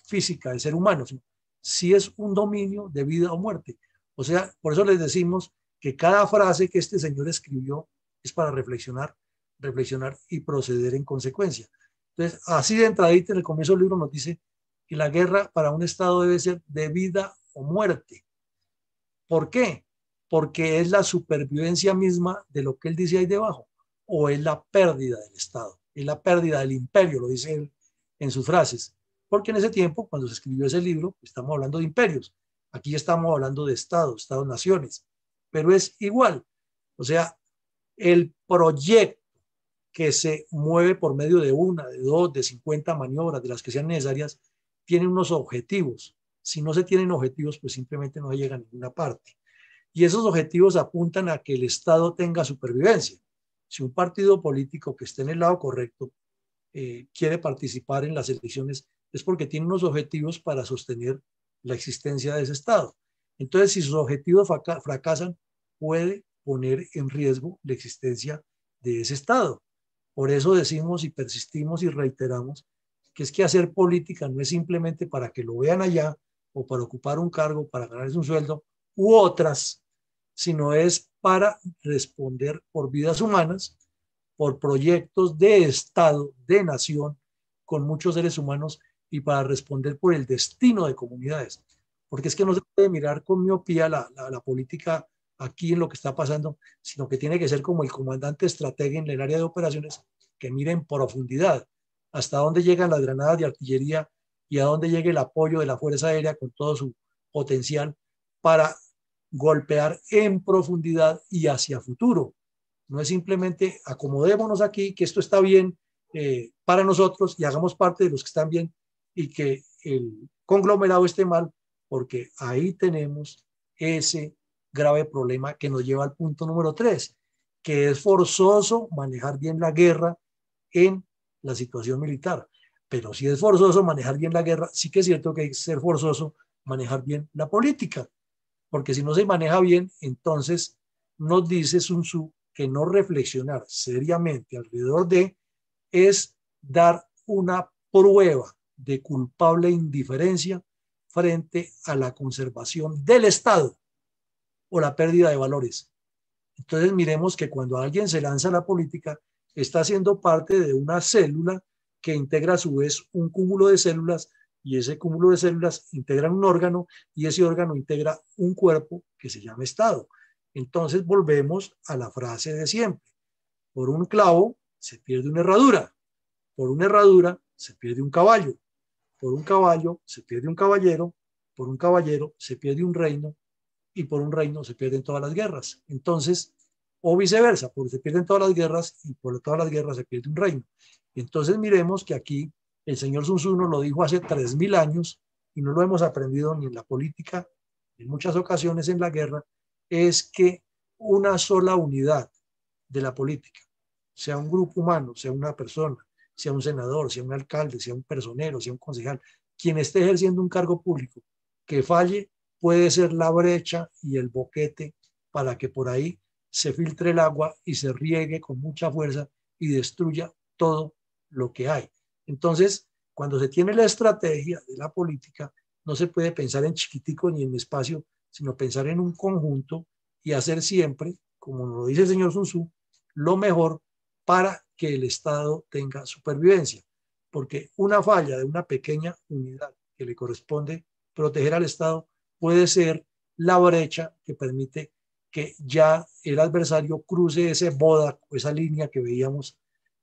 física del ser humano, sino si es un dominio de vida o muerte. O sea, por eso les decimos que cada frase que este señor escribió es para reflexionar, reflexionar y proceder en consecuencia. Entonces, así de entradita en el comienzo del libro nos dice que la guerra para un Estado debe ser de vida o muerte. ¿Por qué? Porque es la supervivencia misma de lo que él dice ahí debajo, o es la pérdida del Estado, es la pérdida del imperio, lo dice él en sus frases. Porque en ese tiempo, cuando se escribió ese libro, estamos hablando de imperios. Aquí estamos hablando de estados, estados-naciones, pero es igual. O sea, el proyecto que se mueve por medio de una, de dos, de 50 maniobras, de las que sean necesarias, tiene unos objetivos. Si no se tienen objetivos, pues simplemente no llega a ninguna parte. Y esos objetivos apuntan a que el Estado tenga supervivencia. Si un partido político que esté en el lado correcto quiere participar en las elecciones, es porque tiene unos objetivos para sostener la existencia de ese Estado. Entonces, si sus objetivos fracasan, puede poner en riesgo la existencia de ese Estado. Por eso decimos y persistimos y reiteramos que es que hacer política no es simplemente para que lo vean allá o para ocupar un cargo, para ganarse un sueldo u otras, sino es para responder por vidas humanas, por proyectos de Estado, de nación, con muchos seres humanos y para responder por el destino de comunidades. Porque es que no se puede mirar con miopía la política aquí en lo que está pasando, sino que tiene que ser como el comandante estratega en el área de operaciones que mire en profundidad hasta dónde llegan las granadas de artillería y a dónde llegue el apoyo de la Fuerza Aérea con todo su potencial para golpear en profundidad y hacia futuro. No es simplemente acomodémonos aquí, que esto está bien para nosotros y hagamos parte de los que están bien y que el conglomerado esté mal, porque ahí tenemos ese grave problema que nos lleva al punto número 3, que es forzoso manejar bien la guerra en la situación militar. Pero si es forzoso manejar bien la guerra, sí que es cierto que hay que ser forzoso manejar bien la política, porque si no se maneja bien, entonces nos dice Sun Tzu que no reflexionar seriamente alrededor de es dar una prueba de culpable indiferencia frente a la conservación del Estado o la pérdida de valores. Entonces miremos que cuando alguien se lanza a la política, está siendo parte de una célula que integra a su vez un cúmulo de células y ese cúmulo de células integra un órgano y ese órgano integra un cuerpo que se llama Estado. Entonces volvemos a la frase de siempre. Por un clavo se pierde una herradura, por una herradura se pierde un caballo, por un caballo se pierde un caballero, por un caballero se pierde un reino y por un reino se pierden todas las guerras. Entonces, o viceversa, porque se pierden todas las guerras y por todas las guerras se pierde un reino. Entonces miremos que aquí el señor Sun Tzu nos lo dijo hace 3000 años y no lo hemos aprendido ni en la política, en muchas ocasiones en la guerra, es que una sola unidad de la política, sea un grupo humano, sea una persona, sea un senador, sea un alcalde, sea un personero, sea un concejal, quien esté ejerciendo un cargo público que falle, puede ser la brecha y el boquete para que por ahí se filtre el agua y se riegue con mucha fuerza y destruya todo lo que hay. Entonces, cuando se tiene la estrategia de la política, no se puede pensar en chiquitico ni en espacio, sino pensar en un conjunto y hacer siempre, como nos lo dice el señor Sun Tzu, lo mejor para que el Estado tenga supervivencia. Porque una falla de una pequeña unidad que le corresponde proteger al Estado puede ser la brecha que permite que ya el adversario cruce ese boda, esa línea que veíamos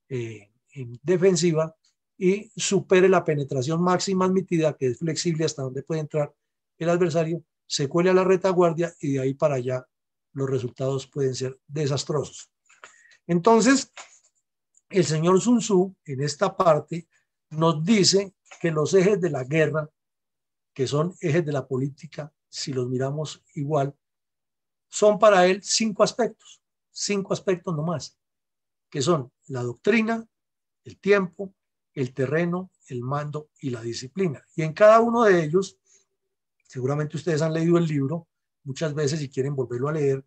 en defensiva y supere la penetración máxima admitida, que es flexible hasta donde puede entrar el adversario, se cuele a la retaguardia y de ahí para allá los resultados pueden ser desastrosos. Entonces, el señor Sun Tzu en esta parte nos dice que los ejes de la guerra, que son ejes de la política, si los miramos igual, son para él 5 aspectos nomás, que son la doctrina, el tiempo, el terreno, el mando y la disciplina. Y en cada uno de ellos, seguramente ustedes han leído el libro muchas veces y quieren volverlo a leer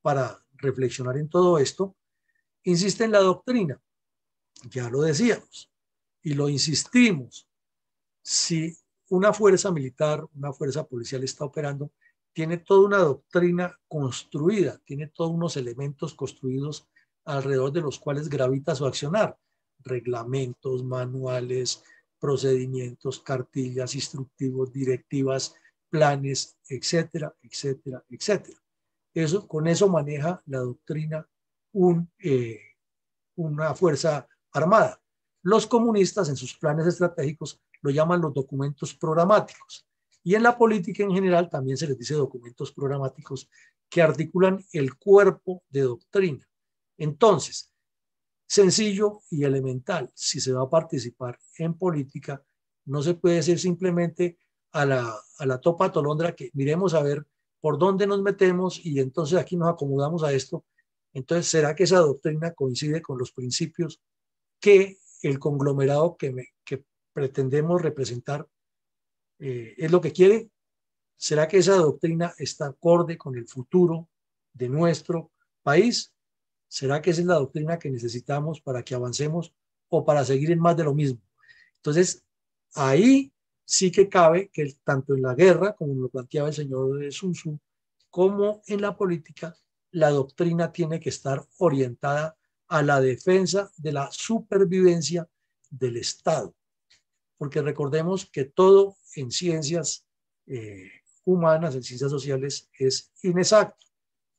para reflexionar en todo esto, insiste en la doctrina, ya lo decíamos, y lo insistimos. Si una fuerza militar, una fuerza policial está operando, tiene toda una doctrina construida, tiene todos unos elementos construidos alrededor de los cuales gravita su accionar: reglamentos, manuales, procedimientos, cartillas, instructivos, directivas, planes, etcétera, etcétera, etcétera. Con eso maneja la doctrina una fuerza armada. Los comunistas en sus planes estratégicos lo llaman los documentos programáticos. Y en la política en general también se les dice documentos programáticos que articulan el cuerpo de doctrina. Entonces, sencillo y elemental, si se va a participar en política, no se puede ser simplemente a la topa tolondra, que miremos a ver por dónde nos metemos y entonces aquí nos acomodamos a esto. Entonces, ¿será que esa doctrina coincide con los principios que el conglomerado que pretendemos representar es lo que quiere? ¿Será que esa doctrina está acorde con el futuro de nuestro país? ¿Será que esa es la doctrina que necesitamos para que avancemos o para seguir en más de lo mismo? Entonces, ahí sí que cabe que tanto en la guerra, como lo planteaba el señor Sun Tzu, como en la política, la doctrina tiene que estar orientada a la defensa de la supervivencia del Estado. Porque recordemos que todo en ciencias humanas, en ciencias sociales, es inexacto.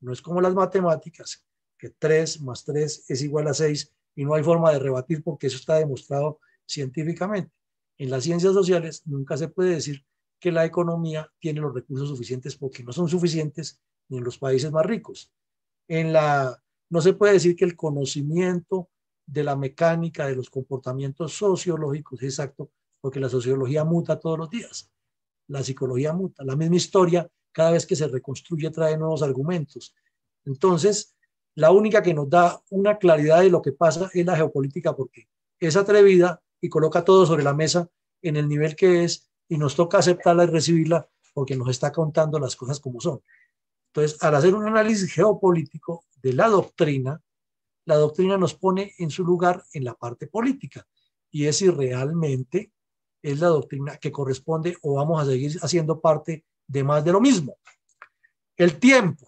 No es como las matemáticas, que 3 más 3 es igual a 6 y no hay forma de rebatir porque eso está demostrado científicamente. En las ciencias sociales nunca se puede decir que la economía tiene los recursos suficientes porque no son suficientes ni en los países más ricos. No se puede decir que el conocimiento de la mecánica, de los comportamientos sociológicos es exacto, porque la sociología muta todos los días. La psicología muta, la misma historia, cada vez que se reconstruye trae nuevos argumentos. Entonces, la única que nos da una claridad de lo que pasa es la geopolítica, porque es atrevida y coloca todo sobre la mesa en el nivel que es, y nos toca aceptarla y recibirla porque nos está contando las cosas como son. Entonces, al hacer un análisis geopolítico de la doctrina nos pone en su lugar en la parte política, y es si realmente es la doctrina que corresponde o vamos a seguir haciendo parte de más de lo mismo. El tiempo.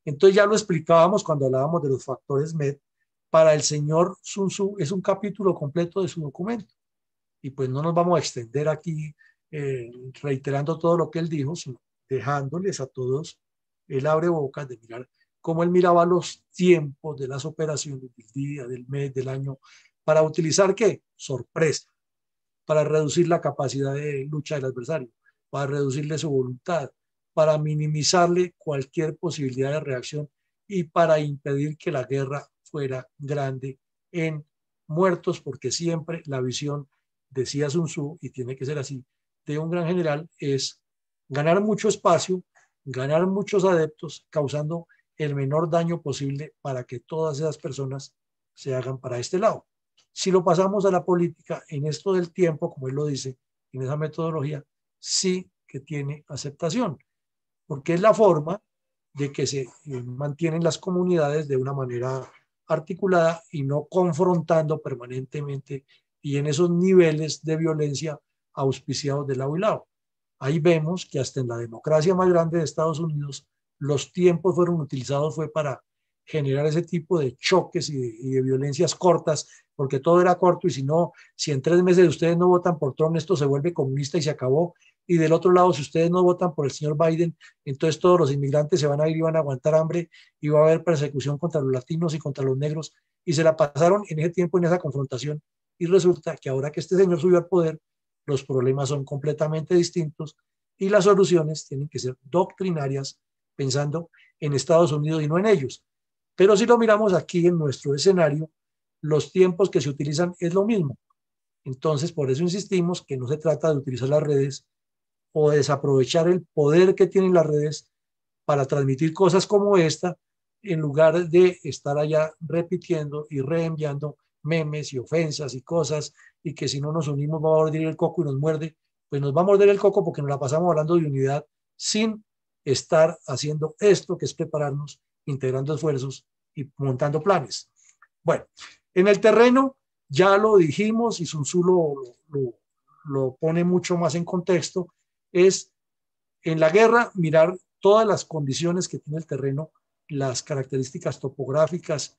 Entonces ya lo explicábamos cuando hablábamos de los factores MED. Para el señor Sun Tzu es un capítulo completo de su documento. Y pues no nos vamos a extender aquí reiterando todo lo que él dijo, sino dejándoles a todos el abrebocas de mirar cómo él miraba los tiempos de las operaciones del día, del mes, del año, para utilizar ¿qué? Sorpresa, para reducir la capacidad de lucha del adversario, para reducirle su voluntad, para minimizarle cualquier posibilidad de reacción y para impedir que la guerra fuera grande en muertos, porque siempre la visión, decía Sun Tzu, y tiene que ser así, de un gran general es ganar mucho espacio, ganar muchos adeptos, causando el menor daño posible para que todas esas personas se hagan para este lado. Si lo pasamos a la política, en esto del tiempo, como él lo dice, en esa metodología, sí que tiene aceptación, porque es la forma de que se mantienen las comunidades de una manera articulada y no confrontando permanentemente y en esos niveles de violencia auspiciados de lado y lado. Ahí vemos que hasta en la democracia más grande de Estados Unidos, los tiempos fueron utilizados fue para generar ese tipo de choques y de violencias cortas, porque todo era corto, y si en 3 meses ustedes no votan por Trump, esto se vuelve comunista y se acabó. Y del otro lado, si ustedes no votan por el señor Biden, entonces todos los inmigrantes se van a ir y van a aguantar hambre y va a haber persecución contra los latinos y contra los negros. Y se la pasaron en ese tiempo en esa confrontación. Y resulta que ahora que este señor subió al poder, los problemas son completamente distintos y las soluciones tienen que ser doctrinarias, pensando en Estados Unidos y no en ellos. Pero si lo miramos aquí en nuestro escenario, los tiempos que se utilizan es lo mismo. Entonces, por eso insistimos que no se trata de utilizar las redes o desaprovechar el poder que tienen las redes para transmitir cosas como esta, en lugar de estar allá repitiendo y reenviando memes y ofensas y cosas, y que si no nos unimos va a morder el coco y nos muerde. Pues nos va a morder el coco porque nos la pasamos hablando de unidad sin estar haciendo esto, que es prepararnos, integrando esfuerzos y montando planes. Bueno, en el terreno ya lo dijimos y Sun Tzu lo pone mucho más en contexto, es en la guerra mirar todas las condiciones que tiene el terreno, las características topográficas,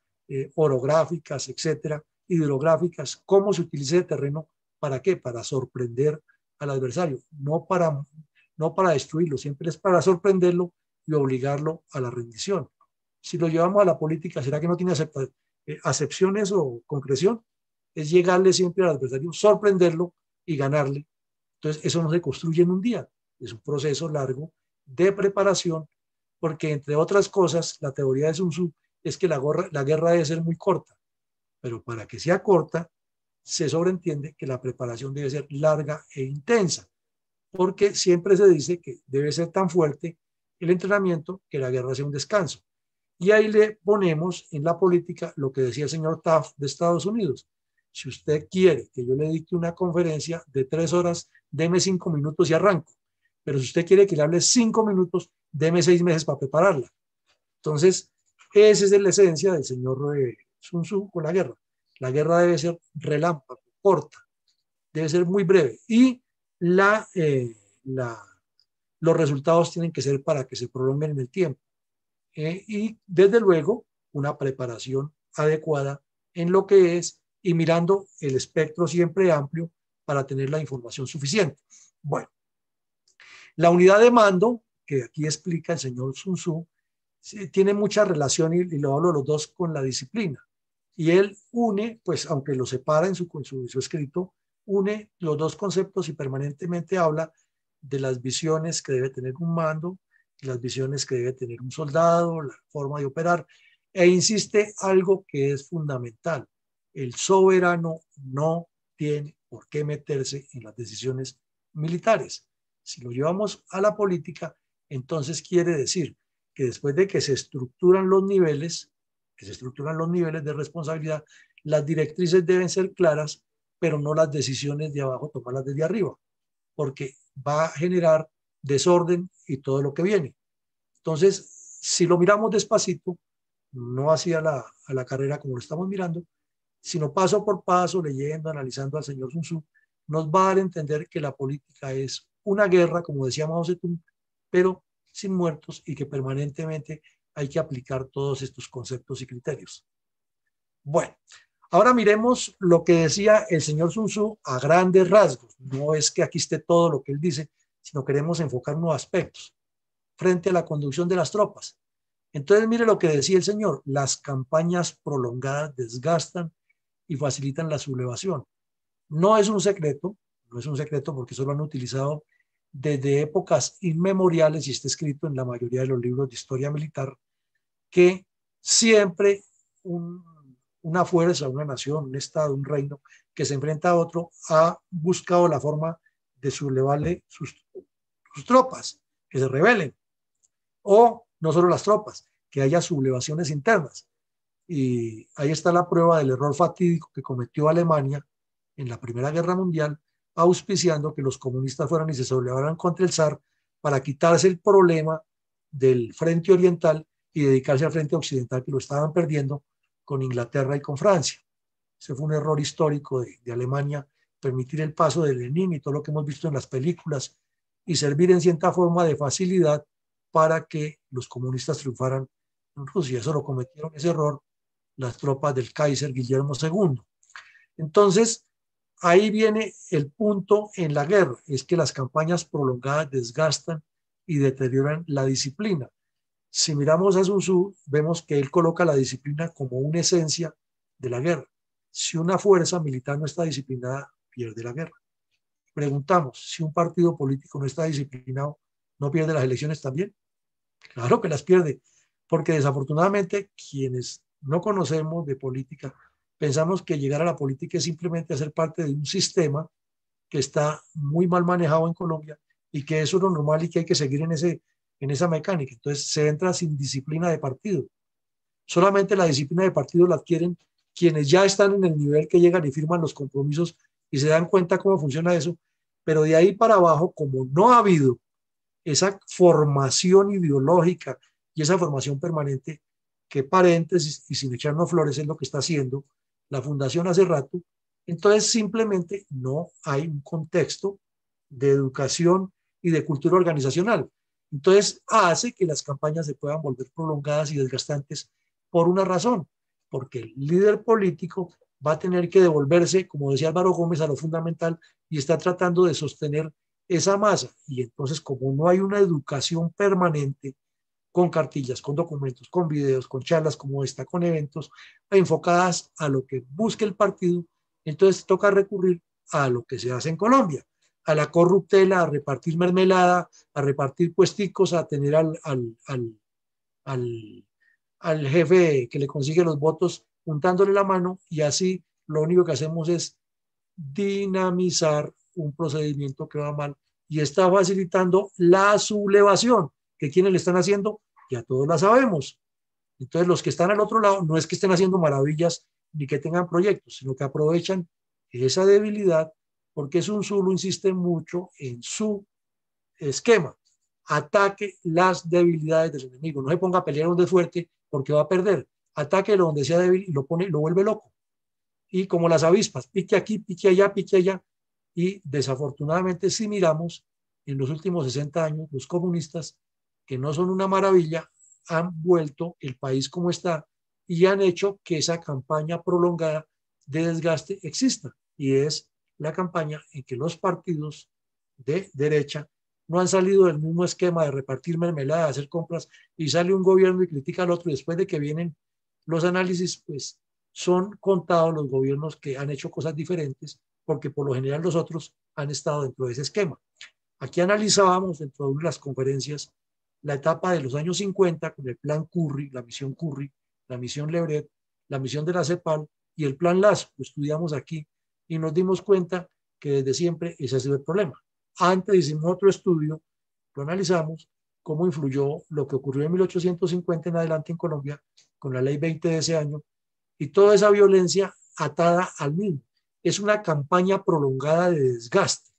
orográficas, etcétera, hidrográficas, cómo se utiliza el terreno, ¿para qué? Para sorprender al adversario, no para destruirlo, siempre es para sorprenderlo y obligarlo a la rendición. Si lo llevamos a la política, ¿será que no tiene acepciones o concreción? Es llegarle siempre al adversario, sorprenderlo y ganarle. Entonces, eso no se construye en un día, es un proceso largo de preparación, porque entre otras cosas, la teoría de Sun Tzu es que la guerra debe ser muy corta, pero para que sea corta, se sobreentiende que la preparación debe ser larga e intensa, porque siempre se dice que debe ser tan fuerte el entrenamiento que la guerra sea un descanso. Y ahí le ponemos en la política lo que decía el señor Taft de Estados Unidos. Si usted quiere que yo le dicte una conferencia de 3 horas, deme 5 minutos y arranco. Pero si usted quiere que le hable 5 minutos, deme 6 meses para prepararla. Entonces, esa es la esencia del señor Sun Tzu con la guerra. La guerra debe ser relámpago, corta, debe ser muy breve. Y los resultados tienen que ser para que se prolonguen en el tiempo. Y desde luego una preparación adecuada en lo que es y mirando el espectro siempre amplio para tener la información suficiente. Bueno, la unidad de mando, que aquí explica el señor Sun Tzu, tiene mucha relación, y lo hablo los dos, con la disciplina. Y él une, pues aunque lo separa en su escrito, une los dos conceptos y permanentemente habla de las visiones que debe tener un mando, las visiones que debe tener un soldado, la forma de operar, e insiste algo que es fundamental: el soberano no tiene por qué meterse en las decisiones militares. Si lo llevamos a la política, entonces quiere decir que después de que se estructuran los niveles, de responsabilidad, las directrices deben ser claras, pero no las decisiones de abajo tomarlas desde arriba, porque va a generar desorden y todo lo que viene. Entonces, si lo miramos despacito, no hacia a la carrera como lo estamos mirando, sino paso por paso, leyendo, analizando al señor Sun Tzu, nos va a dar a entender que la política es una guerra, como decía Mao Zedong, pero sin muertos, y que permanentemente hay que aplicar todos estos conceptos y criterios. Bueno, ahora miremos lo que decía el señor Sun Tzu a grandes rasgos. No es que aquí esté todo lo que él dice, sino queremos enfocar unos aspectos frente a la conducción de las tropas. Entonces, mire lo que decía el señor: las campañas prolongadas desgastan y facilitan la sublevación. No es un secreto porque eso lo han utilizado desde épocas inmemoriales y está escrito en la mayoría de los libros de historia militar, que siempre una fuerza, una nación, un estado, un reino que se enfrenta a otro ha buscado la forma de sublevarle sus tropas, que se rebelen, o no solo las tropas, que haya sublevaciones internas. Y ahí está la prueba del error fatídico que cometió Alemania en la Primera Guerra Mundial, auspiciando que los comunistas fueran y se sublevaran contra el zar para quitarse el problema del frente oriental y dedicarse al frente occidental, que lo estaban perdiendo con Inglaterra y con Francia. Ese fue un error histórico de Alemania, permitir el paso de Lenin y todo lo que hemos visto en las películas, y servir en cierta forma de facilidad para que los comunistas triunfaran en Rusia. Eso lo cometieron, ese error, las tropas del Kaiser Guillermo II. Entonces, ahí viene el punto en la guerra: es que las campañas prolongadas desgastan y deterioran la disciplina. Si miramos a Sun Tzu, vemos que él coloca la disciplina como una esencia de la guerra. Si una fuerza militar no está disciplinada, pierde la guerra. Preguntamos: si un partido político no está disciplinado, ¿no pierde las elecciones también? Claro que las pierde, porque desafortunadamente quienes no conocemos de política pensamos que llegar a la política es simplemente hacer parte de un sistema que está muy mal manejado en Colombia, y que eso es lo normal y que hay que seguir en esa mecánica. Entonces se entra sin disciplina de partido. Solamente la disciplina de partido la adquieren quienes ya están en el nivel que llegan y firman los compromisos y se dan cuenta cómo funciona eso. Pero de ahí para abajo, como no ha habido esa formación ideológica y esa formación permanente, que, paréntesis y sin echarnos flores, es lo que está haciendo la Fundación hace rato, entonces simplemente no hay un contexto de educación y de cultura organizacional. Entonces hace que las campañas se puedan volver prolongadas y desgastantes por una razón, porque el líder político va a tener que devolverse, como decía Álvaro Gómez, a lo fundamental y está tratando de sostener esa masa. Y entonces, como no hay una educación permanente con cartillas, con documentos, con videos, con charlas como esta, con eventos enfocadas a lo que busque el partido, entonces toca recurrir a lo que se hace en Colombia, a la corruptela, a repartir mermelada, a repartir puesticos, a tener al, al jefe que le consigue los votos juntándole la mano, y así lo único que hacemos es dinamizar un procedimiento que va mal y está facilitando la sublevación, que quienes le están haciendo, ya todos la sabemos. Entonces los que están al otro lado no es que estén haciendo maravillas ni que tengan proyectos, sino que aprovechan esa debilidad, porque Sun Tzu lo insiste mucho en su esquema: ataque las debilidades del enemigo, no se ponga a pelear donde es fuerte porque va a perder, ataque donde sea débil y lo vuelve loco. Y como las avispas, pique aquí, pique allá, y desafortunadamente si miramos en los últimos 60 años, los comunistas, que no son una maravilla, han vuelto el país como está y han hecho que esa campaña prolongada de desgaste exista, y es la campaña en que los partidos de derecha no han salido del mismo esquema de repartir mermelada, de hacer compras, y sale un gobierno y critica al otro, y después de que vienen los análisis, pues son contados los gobiernos que han hecho cosas diferentes, porque por lo general los otros han estado dentro de ese esquema. Aquí analizábamos dentro de las conferencias la etapa de los años 50 con el plan Curry, la misión Lebret, la misión de la CEPAL y el plan Lazo. Lo estudiamos aquí y nos dimos cuenta que desde siempre ese ha sido el problema. Antes hicimos otro estudio, lo analizamos, cómo influyó lo que ocurrió en 1850 en adelante en Colombia con la ley 20 de ese año, y toda esa violencia atada al mismo. Es una campaña prolongada de desgaste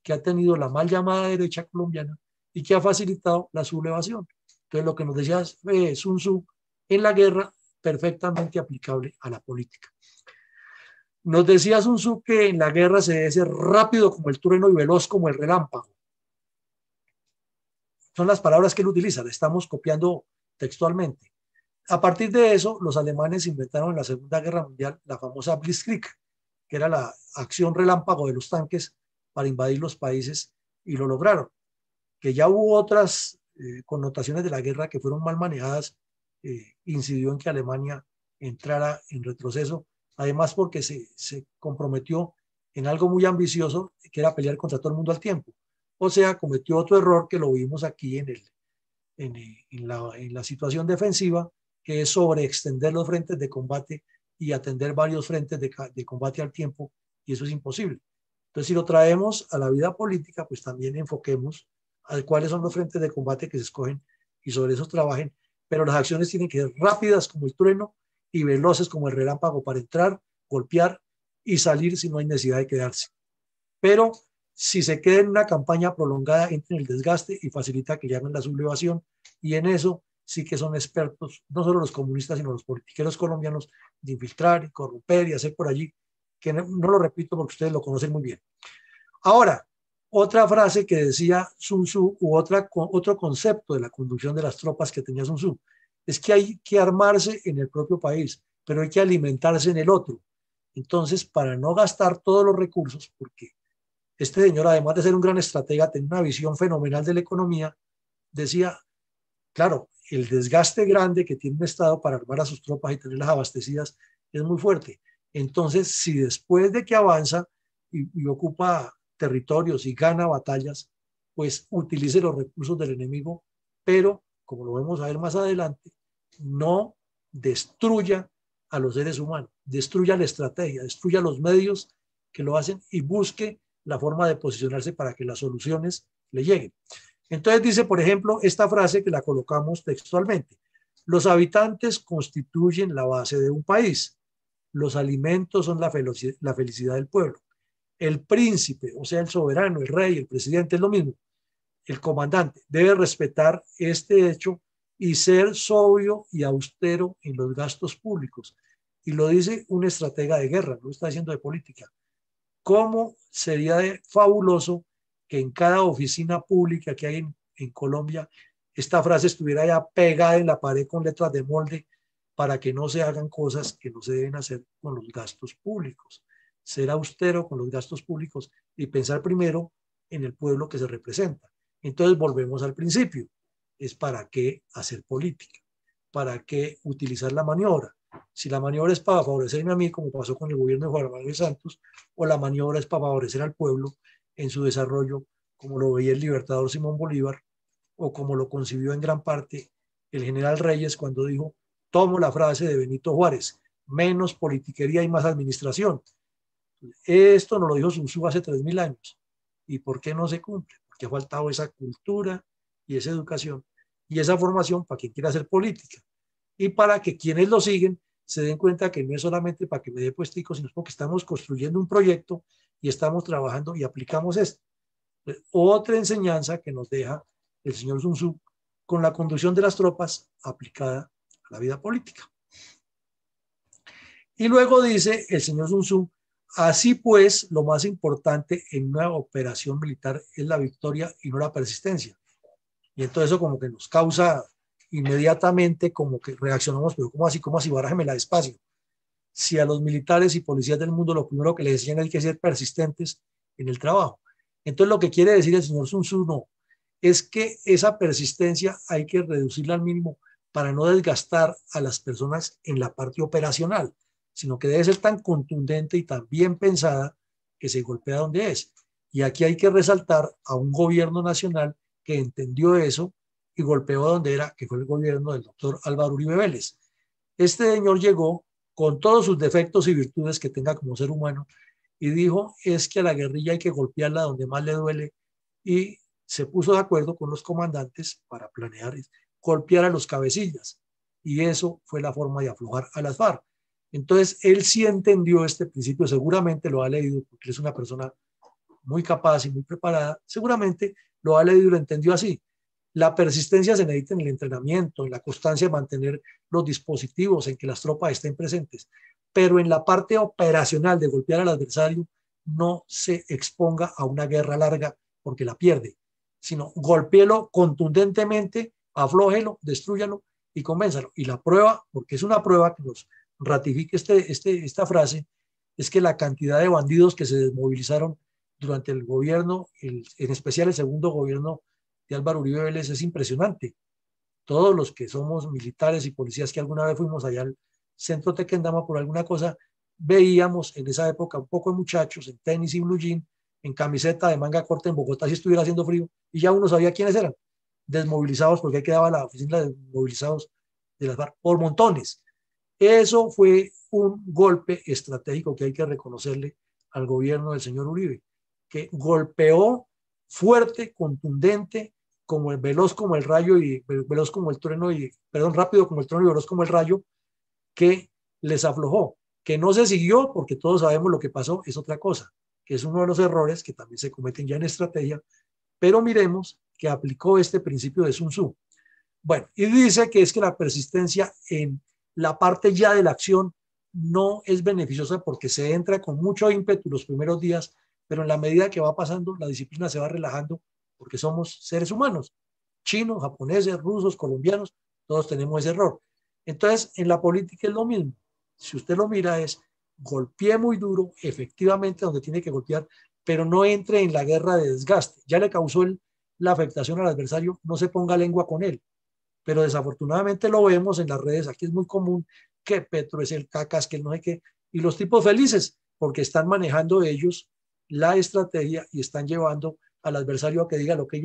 que ha tenido la mal llamada derecha colombiana y que ha facilitado la sublevación. Entonces, lo que nos decía Sun Tzu, en la guerra, perfectamente aplicable a la política. Nos decía Sun Tzu que en la guerra se debe ser rápido como el trueno y veloz como el relámpago. Son las palabras que él utiliza, le estamos copiando textualmente. A partir de eso, los alemanes inventaron en la Segunda Guerra Mundial la famosa Blitzkrieg, que era la acción relámpago de los tanques para invadir los países, y lo lograron. Que ya hubo otras connotaciones de la guerra que fueron mal manejadas, incidió en que Alemania entrara en retroceso, además porque se comprometió en algo muy ambicioso, que era pelear contra todo el mundo al tiempo. O sea, cometió otro error que lo vimos aquí en la situación defensiva, que es sobreextender los frentes de combate y atender varios frentes de combate al tiempo, y eso es imposible. Entonces, si lo traemos a la vida política, pues también enfoquemos a cuáles son los frentes de combate que se escogen y sobre eso trabajen, pero las acciones tienen que ser rápidas como el trueno y veloces como el relámpago para entrar, golpear y salir si no hay necesidad de quedarse. Pero si se queda en una campaña prolongada, entra en el desgaste y facilita que llamen la sublevación, y en eso sí que son expertos, no solo los comunistas, sino los politiqueros colombianos, de infiltrar y corromper y hacer por allí, que no lo repito porque ustedes lo conocen muy bien. Ahora, otra frase que decía Sun Tzu, u otro concepto de la conducción de las tropas que tenía Sun Tzu, es que hay que armarse en el propio país, pero hay que alimentarse en el otro. Entonces, para no gastar todos los recursos, porque este señor, además de ser un gran estratega, tenía una visión fenomenal de la economía, decía, claro, el desgaste grande que tiene un Estado para armar a sus tropas y tenerlas abastecidas es muy fuerte. Entonces, si después de que avanza y ocupa territorios y gana batallas, pues utilice los recursos del enemigo, pero, como lo vamos a ver más adelante, no destruya a los seres humanos, destruya la estrategia, destruya los medios que lo hacen y busque la forma de posicionarse para que las soluciones le lleguen. Entonces dice, por ejemplo, esta frase que la colocamos textualmente: los habitantes constituyen la base de un país, los alimentos son la felicidad del pueblo, el príncipe, o sea, el soberano, el rey, el presidente, es lo mismo, el comandante debe respetar este hecho y ser sobrio y austero en los gastos públicos. Y lo dice un estratega de guerra, no lo está diciendo de política. ¿Cómo sería fabuloso que en cada oficina pública que hay en Colombia esta frase estuviera ya pegada en la pared con letras de molde para que no se hagan cosas que no se deben hacer con los gastos públicos. Ser austero con los gastos públicos y pensar primero en el pueblo que se representa. Entonces volvemos al principio. Es para qué hacer política, para qué utilizar la maniobra. Si la maniobra es para favorecerme a mí, como pasó con el gobierno de Juan Manuel Santos, o la maniobra es para favorecer al pueblo en su desarrollo, como lo veía el libertador Simón Bolívar, o como lo concibió en gran parte el general Reyes cuando dijo: tomo la frase de Benito Juárez, menos politiquería y más administración. Esto nos lo dijo Sun Tzu hace 3000 años. ¿Y por qué no se cumple? Porque ha faltado esa cultura y esa educación y esa formación para quien quiera hacer política. Y para que quienes lo siguen se den cuenta que no es solamente para que me dé puestico, sino porque estamos construyendo un proyecto y estamos trabajando y aplicamos esto. Otra enseñanza que nos deja el señor Sun Tzu con la conducción de las tropas aplicada a la vida política. Y luego dice el señor Sun Tzu: así pues, lo más importante en una operación militar es la victoria y no la persistencia. Y entonces eso como que nos causa inmediatamente como que reaccionamos, pero ¿cómo así, barájemela despacio? Si a los militares y policías del mundo lo primero que les enseñan es que ser persistentes en el trabajo. Entonces lo que quiere decir el señor Sun Tzu no, es que esa persistencia hay que reducirla al mínimo para no desgastar a las personas en la parte operacional, sino que debe ser tan contundente y tan bien pensada que se golpea donde es. Y aquí hay que resaltar a un gobierno nacional que entendió eso y golpeó donde era, que fue el gobierno del doctor Álvaro Uribe Vélez. Este señor llegó con todos sus defectos y virtudes que tenga como ser humano y dijo: es que a la guerrilla hay que golpearla donde más le duele, y se puso de acuerdo con los comandantes para planear golpear a los cabecillas, y eso fue la forma de aflojar a las FARC. Entonces él sí entendió este principio, seguramente lo ha leído porque es una persona muy capaz y muy preparada, seguramente lo ha leído y lo entendió así. La persistencia se necesita en el entrenamiento, en la constancia de mantener los dispositivos, en que las tropas estén presentes, pero en la parte operacional de golpear al adversario no se exponga a una guerra larga porque la pierde, sino golpéelo contundentemente, aflójelo, destrúyalo y convénzalo. Y la prueba, porque es una prueba que nos ratifica esta frase, es que la cantidad de bandidos que se desmovilizaron durante el gobierno, en especial el segundo gobierno de Álvaro Uribe Vélez, es impresionante. Todos los que somos militares y policías que alguna vez fuimos allá al centro Tequendama por alguna cosa, veíamos en esa época un poco de muchachos en tenis y blue jean, en camiseta de manga corta en Bogotá si estuviera haciendo frío, y ya uno sabía quiénes eran, desmovilizados, porque ahí quedaba la oficina de desmovilizados de las FARC por montones. Eso fue un golpe estratégico que hay que reconocerle al gobierno del señor Uribe, que golpeó fuerte, contundente, como el veloz como el rayo y veloz como el trueno y, perdón, rápido como el trueno y veloz como el rayo, que les aflojó, que no se siguió porque todos sabemos lo que pasó, es otra cosa, que es uno de los errores que también se cometen ya en estrategia, pero miremos que aplicó este principio de Sun Tzu. Bueno, y dice que es que la persistencia en la parte ya de la acción no es beneficiosa porque se entra con mucho ímpetu los primeros días, pero en la medida que va pasando, la disciplina se va relajando porque somos seres humanos, chinos, japoneses, rusos, colombianos, todos tenemos ese error. Entonces, en la política es lo mismo. Si usted lo mira, es golpee muy duro, efectivamente, donde tiene que golpear, pero no entre en la guerra de desgaste. Ya le causó la afectación al adversario, no se ponga lengua con él. Pero desafortunadamente lo vemos en las redes, aquí es muy común que Petro es el cacas, que no sé qué, y los tipos felices, porque están manejando ellos la estrategia y están llevando al adversario a que diga lo que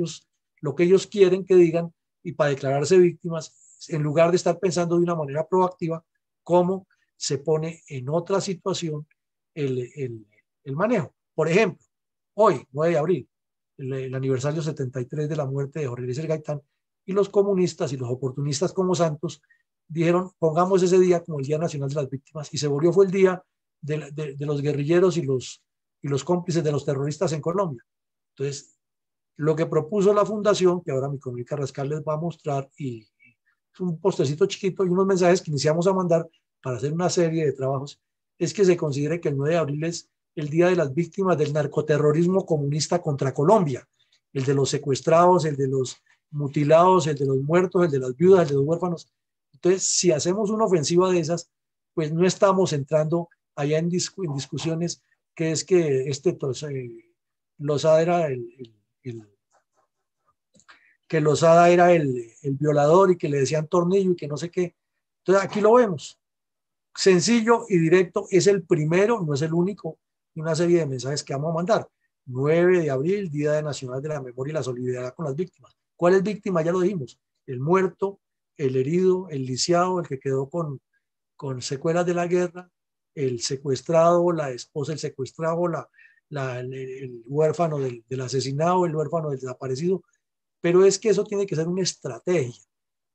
ellos quieren que digan, y para declararse víctimas, en lugar de estar pensando de una manera proactiva, cómo se pone en otra situación el manejo. Por ejemplo, hoy, 9 de abril, el aniversario 73 de la muerte de Jorge Eliezer Gaitán, y los comunistas y los oportunistas como Santos dijeron: pongamos ese día como el Día Nacional de las Víctimas, y se volvió, fue el día de los guerrilleros y los cómplices de los terroristas en Colombia. Entonces, lo que propuso la fundación, que ahora mi colega Carrascal les va a mostrar, y es un postecito chiquito y unos mensajes que iniciamos a mandar para hacer una serie de trabajos, es que se considere que el 9 de abril es el Día de las Víctimas del narcoterrorismo comunista contra Colombia, el de los secuestrados, el de los mutilados, el de los muertos, el de las viudas, el de los huérfanos. Entonces, si hacemos una ofensiva de esas, pues no estamos entrando allá en discusiones que es que Lozada era que Lozada era el violador y que le decían tornillo y que no sé qué. Entonces, aquí lo vemos. Sencillo y directo, es el primero, no es el único, una serie de mensajes que vamos a mandar. 9 de abril, Día Nacional de la Memoria y la Solidaridad con las Víctimas. ¿Cuál es víctima? Ya lo dijimos. El muerto, el herido, el lisiado, el que quedó con secuelas de la guerra, el secuestrado, la esposa del secuestrado, el huérfano del asesinado, el huérfano del desaparecido. Pero es que eso tiene que ser una estrategia.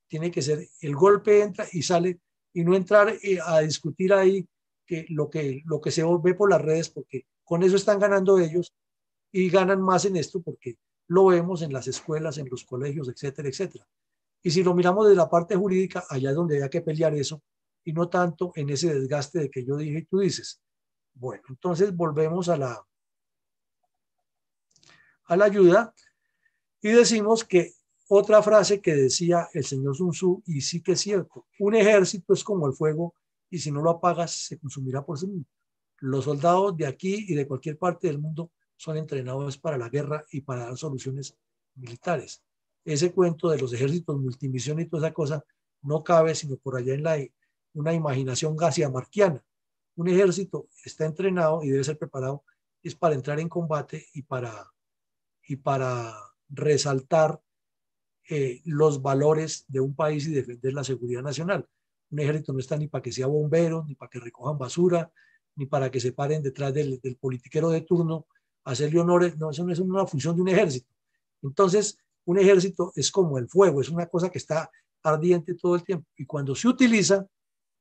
Tiene que ser, el golpe entra y sale, y no entrar a discutir ahí lo que se ve por las redes, porque con eso están ganando ellos y ganan más en esto porque lo vemos en las escuelas, en los colegios, etcétera, etcétera. Y si lo miramos desde la parte jurídica, allá es donde hay que pelear eso y no tanto en ese desgaste de que yo dije y tú dices. Bueno, entonces volvemos a la ayuda y decimos que otra frase que decía el señor Sun Tzu, y sí que es cierto, un ejército es como el fuego y si no lo apagas se consumirá por sí mismo. Los soldados de aquí y de cualquier parte del mundo son entrenados para la guerra y para dar soluciones militares. Ese cuento de los ejércitos multimisión y toda esa cosa no cabe sino por allá en una imaginación garciamarquiana. Un ejército está entrenado y debe ser preparado es para entrar en combate y para resaltar los valores de un país y defender la seguridad nacional. Un ejército no está ni para que sea bombero, ni para que recojan basura, ni para que se paren detrás del politiquero de turno a hacerle honores. No, eso no es una función de un ejército. Entonces, un ejército es como el fuego, es una cosa que está ardiente todo el tiempo. Y cuando se utiliza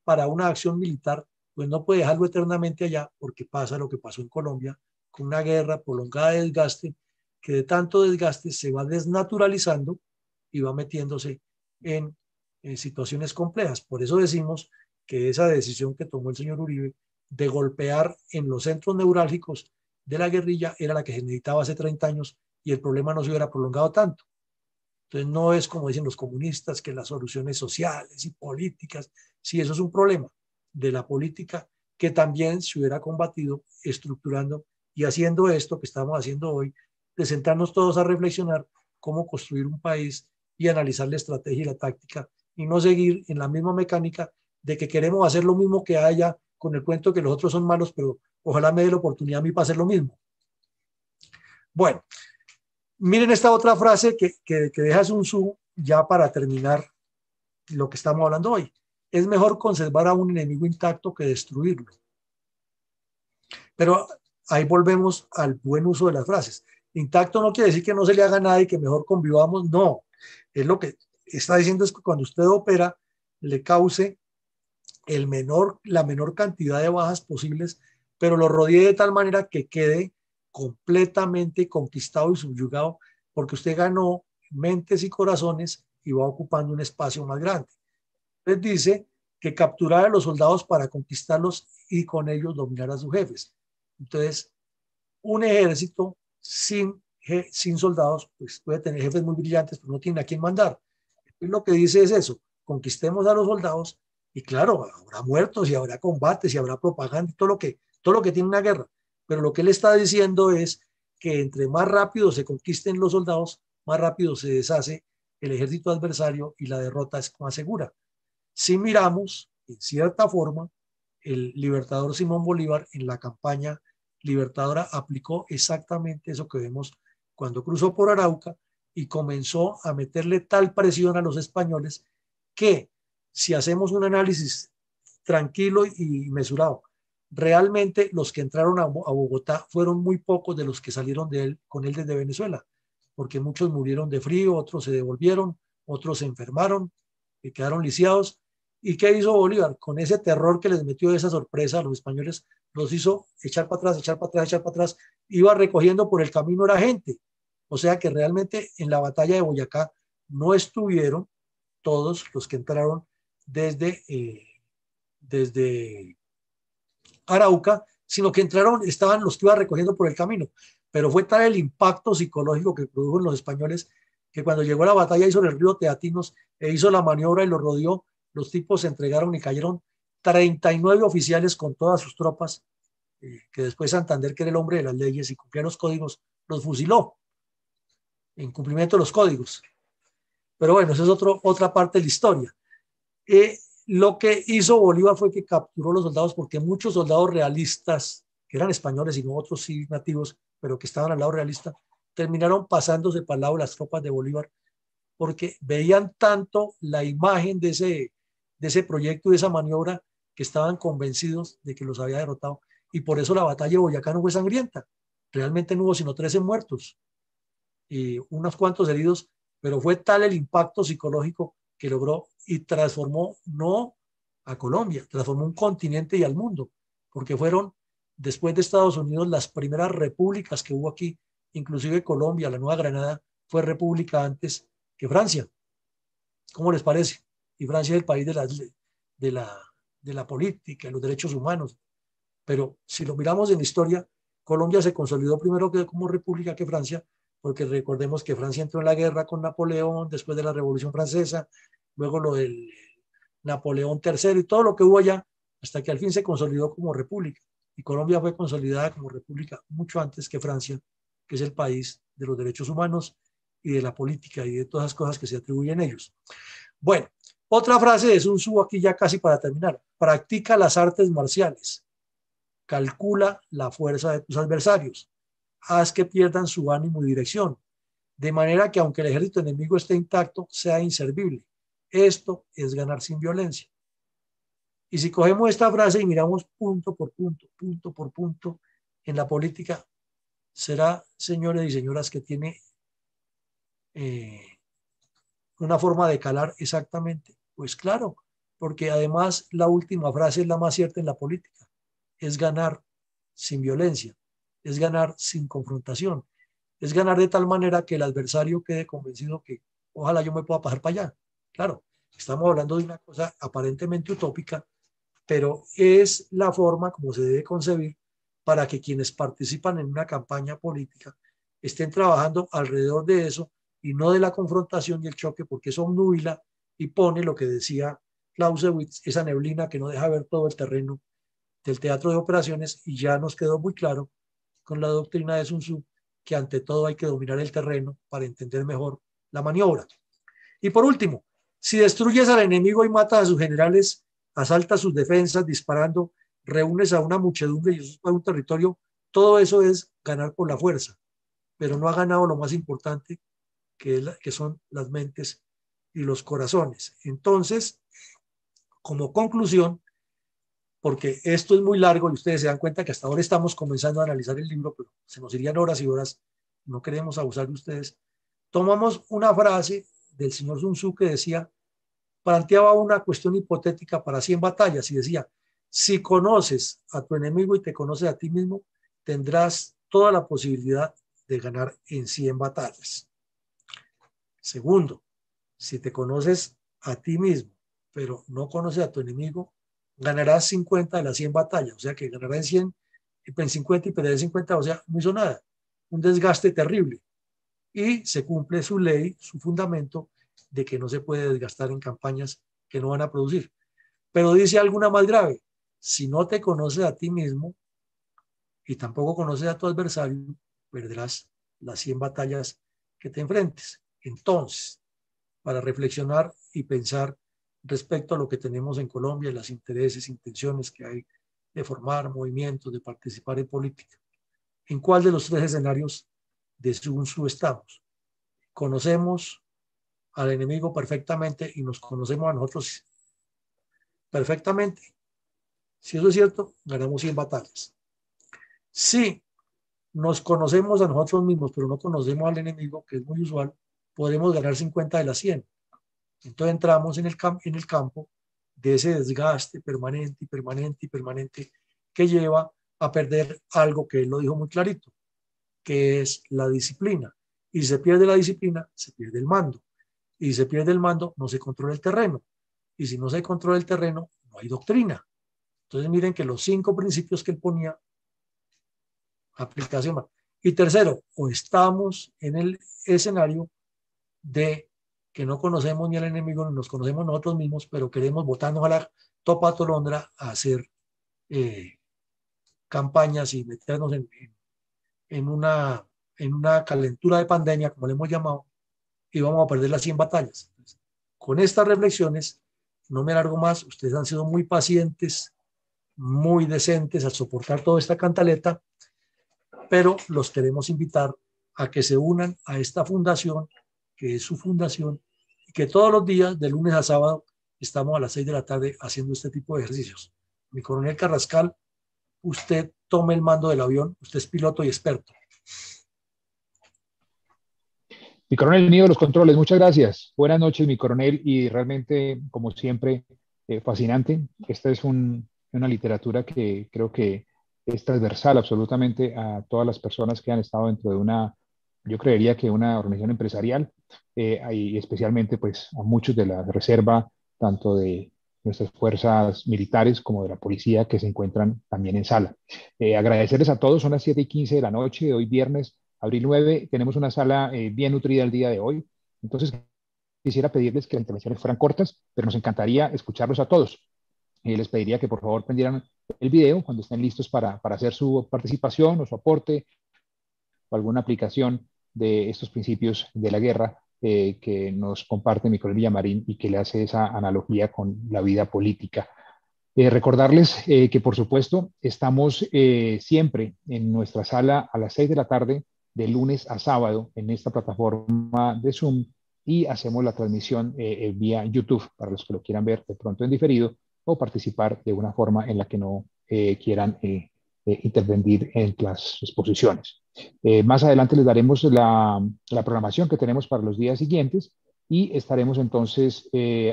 para una acción militar, pues no puede dejarlo eternamente allá porque pasa lo que pasó en Colombia, con una guerra prolongada de desgaste, que de tanto desgaste se va desnaturalizando y va metiéndose en situaciones complejas. Por eso decimos que esa decisión que tomó el señor Uribe de golpear en los centros neurálgicos de la guerrilla era la que se necesitaba hace 30 años y el problema no se hubiera prolongado tanto. Entonces no es como dicen los comunistas que las soluciones sociales y políticas, sí, eso es un problema de la política que también se hubiera combatido estructurando y haciendo esto que estamos haciendo hoy, de sentarnos todos a reflexionar cómo construir un país y analizar la estrategia y la táctica y no seguir en la misma mecánica de que queremos hacer lo mismo que haya con el cuento que los otros son malos, pero ojalá me dé la oportunidad a mí para hacer lo mismo. Bueno, miren esta otra frase que deja Sun Tzu ya para terminar lo que estamos hablando hoy. Es mejor conservar a un enemigo intacto que destruirlo. Pero ahí volvemos al buen uso de las frases. Intacto no quiere decir que no se le haga nada y que mejor convivamos, no. Es lo que está diciendo es que cuando usted opera le cause la menor cantidad de bajas posibles, pero lo rodee de tal manera que quede completamente conquistado y subyugado, porque usted ganó mentes y corazones y va ocupando un espacio más grande. Entonces dice que capturar a los soldados para conquistarlos y con ellos dominar a sus jefes. Entonces, un ejército sin soldados, pues puede tener jefes muy brillantes, pero no tiene a quién mandar. Y lo que dice es eso, conquistemos a los soldados y claro, habrá muertos y habrá combates y habrá propaganda y todo lo que tiene una guerra. Pero lo que él está diciendo es que entre más rápido se conquisten los soldados, más rápido se deshace el ejército adversario y la derrota es más segura. Si miramos, en cierta forma, el libertador Simón Bolívar en la campaña libertadora aplicó exactamente eso que vemos cuando cruzó por Arauca y comenzó a meterle tal presión a los españoles que si hacemos un análisis tranquilo y mesurado, realmente los que entraron a Bogotá fueron muy pocos de los que salieron con él desde Venezuela, porque muchos murieron de frío, otros se devolvieron, otros se enfermaron y quedaron lisiados. ¿Y qué hizo Bolívar? Con ese terror que les metió esa sorpresa a los españoles, los hizo echar para atrás, echar para atrás, echar para atrás. Iba recogiendo por el camino a la gente. O sea que realmente en la batalla de Boyacá no estuvieron todos los que entraron desde Arauca, sino que estaban los que iba recogiendo por el camino. Pero fue tal el impacto psicológico que produjo en los españoles que cuando llegó a la batalla hizo el río Teatinos e hizo la maniobra y lo rodeó los tipos se entregaron y cayeron 39 oficiales con todas sus tropas, que después Santander, que era el hombre de las leyes y cumplía los códigos, los fusiló en cumplimiento de los códigos. Pero bueno, esa es otra parte de la historia. Lo que hizo Bolívar fue que capturó los soldados, porque muchos soldados realistas, que eran españoles y no otros sí nativos, pero que estaban al lado realista, terminaron pasándose para el lado de las tropas de Bolívar, porque veían tanto la imagen de ese proyecto y de esa maniobra que estaban convencidos de que los había derrotado. Y por eso la batalla de Boyacá no fue sangrienta. Realmente no hubo sino 13 muertos y unos cuantos heridos, pero fue tal el impacto psicológico que logró y transformó no a Colombia, transformó un continente y al mundo, porque fueron, después de Estados Unidos, las primeras repúblicas que hubo aquí, inclusive Colombia, la Nueva Granada, fue república antes que Francia. ¿Cómo les parece? Y Francia es el país de la política, de los derechos humanos. Pero si lo miramos en la historia, Colombia se consolidó primero como república que Francia, porque recordemos que Francia entró en la guerra con Napoleón después de la Revolución Francesa, luego lo del Napoleón III y todo lo que hubo allá, hasta que al fin se consolidó como república. Y Colombia fue consolidada como república mucho antes que Francia, que es el país de los derechos humanos y de la política y de todas las cosas que se atribuyen a ellos. Bueno, otra frase de Sun Tzu aquí ya casi para terminar. Practica las artes marciales. Calcula la fuerza de tus adversarios. Haz que pierdan su ánimo y dirección, de manera que aunque el ejército enemigo esté intacto, sea inservible. Esto es ganar sin violencia. Y si cogemos esta frase y miramos punto por punto, en la política, será, señores y señoras, que tiene una forma de calar exactamente. Pues claro, porque además la última frase es la más cierta en la política. Es ganar sin violencia, es ganar sin confrontación, es ganar de tal manera que el adversario quede convencido que ojalá yo me pueda pasar para allá. Claro, estamos hablando de una cosa aparentemente utópica, pero es la forma como se debe concebir para que quienes participan en una campaña política estén trabajando alrededor de eso y no de la confrontación y el choque, porque eso nubla y pone lo que decía Clausewitz, esa neblina que no deja ver todo el terreno del teatro de operaciones, y ya nos quedó muy claro con la doctrina de Sun Tzu que ante todo hay que dominar el terreno para entender mejor la maniobra. Y por último, si destruyes al enemigo y matas a sus generales, asaltas sus defensas disparando, reúnes a una muchedumbre y eso es para un territorio, todo eso es ganar por la fuerza, pero no ha ganado lo más importante, que son las mentes y los corazones. Entonces, como conclusión, porque esto es muy largo y ustedes se dan cuenta que hasta ahora estamos comenzando a analizar el libro, pero se nos irían horas y horas, no queremos abusar de ustedes. Tomamos una frase del señor Sun Tzu que decía, planteaba una cuestión hipotética para 100 batallas y decía, si conoces a tu enemigo y te conoces a ti mismo, tendrás toda la posibilidad de ganar en 100 batallas. Segundo, si te conoces a ti mismo, pero no conoces a tu enemigo, ganarás 50 de las 100 batallas, o sea que ganarás en 100, en 50 y perderás 50, o sea, no hizo nada, un desgaste terrible. Y se cumple su ley, su fundamento de que no se puede desgastar en campañas que no van a producir. Pero dice alguna más grave, si no te conoces a ti mismo y tampoco conoces a tu adversario, perderás las 100 batallas que te enfrentes. Entonces, para reflexionar y pensar respecto a lo que tenemos en Colombia y los intereses, intenciones que hay de formar movimientos, de participar en política. ¿En cuál de los tres escenarios de Sun Tzu estamos? Conocemos al enemigo perfectamente y nos conocemos a nosotros perfectamente. Si eso es cierto, ganamos 100 batallas. Si nos conocemos a nosotros mismos, pero no conocemos al enemigo, que es muy usual, podemos ganar 50 de las 100. Entonces entramos en el campo de ese desgaste permanente y permanente y permanente que lleva a perder algo que él lo dijo muy clarito, que es la disciplina. Y si se pierde la disciplina, se pierde el mando. Y si se pierde el mando, no se controla el terreno. Y si no se controla el terreno, no hay doctrina. Entonces miren que los 5 principios que él ponía, aplicación. Y tercero, o estamos en el escenario de que no conocemos ni al enemigo, ni nos conocemos nosotros mismos, pero queremos botarnos a la topa tolondra a hacer campañas y meternos en una calentura de pandemia, como le hemos llamado, y vamos a perder las 100 batallas. Entonces, con estas reflexiones, no me largo más, ustedes han sido muy pacientes, muy decentes a soportar toda esta cantaleta, pero los queremos invitar a que se unan a esta fundación, que es su fundación, y que todos los días, de lunes a sábado, estamos a las 6 de la tarde haciendo este tipo de ejercicios. Mi coronel Carrascal, usted tome el mando del avión, usted es piloto y experto. Mi coronel mío, los controles, muchas gracias. Buenas noches, mi coronel, y realmente, como siempre, fascinante. Esta es una literatura que creo que es transversal absolutamente a todas las personas que han estado dentro de yo creería que una organización empresarial, y especialmente pues a muchos de la reserva, tanto de nuestras fuerzas militares como de la policía que se encuentran también en sala. Agradecerles a todos, son las 7:15 de la noche, de hoy viernes, abril 9, tenemos una sala bien nutrida el día de hoy. Entonces, quisiera pedirles que las intervenciones fueran cortas, pero nos encantaría escucharlos a todos. Les pediría que por favor prendieran el video cuando estén listos para hacer su participación o su aporte o alguna aplicación de estos principios de la guerra que nos comparte mi colega Villamarín y que le hace esa analogía con la vida política. Recordarles que, por supuesto, estamos siempre en nuestra sala a las 6 de la tarde, de lunes a sábado, en esta plataforma de Zoom, y hacemos la transmisión vía YouTube para los que lo quieran ver de pronto en diferido o participar de una forma en la que no quieran intervenir en las exposiciones. Más adelante les daremos la programación que tenemos para los días siguientes y estaremos entonces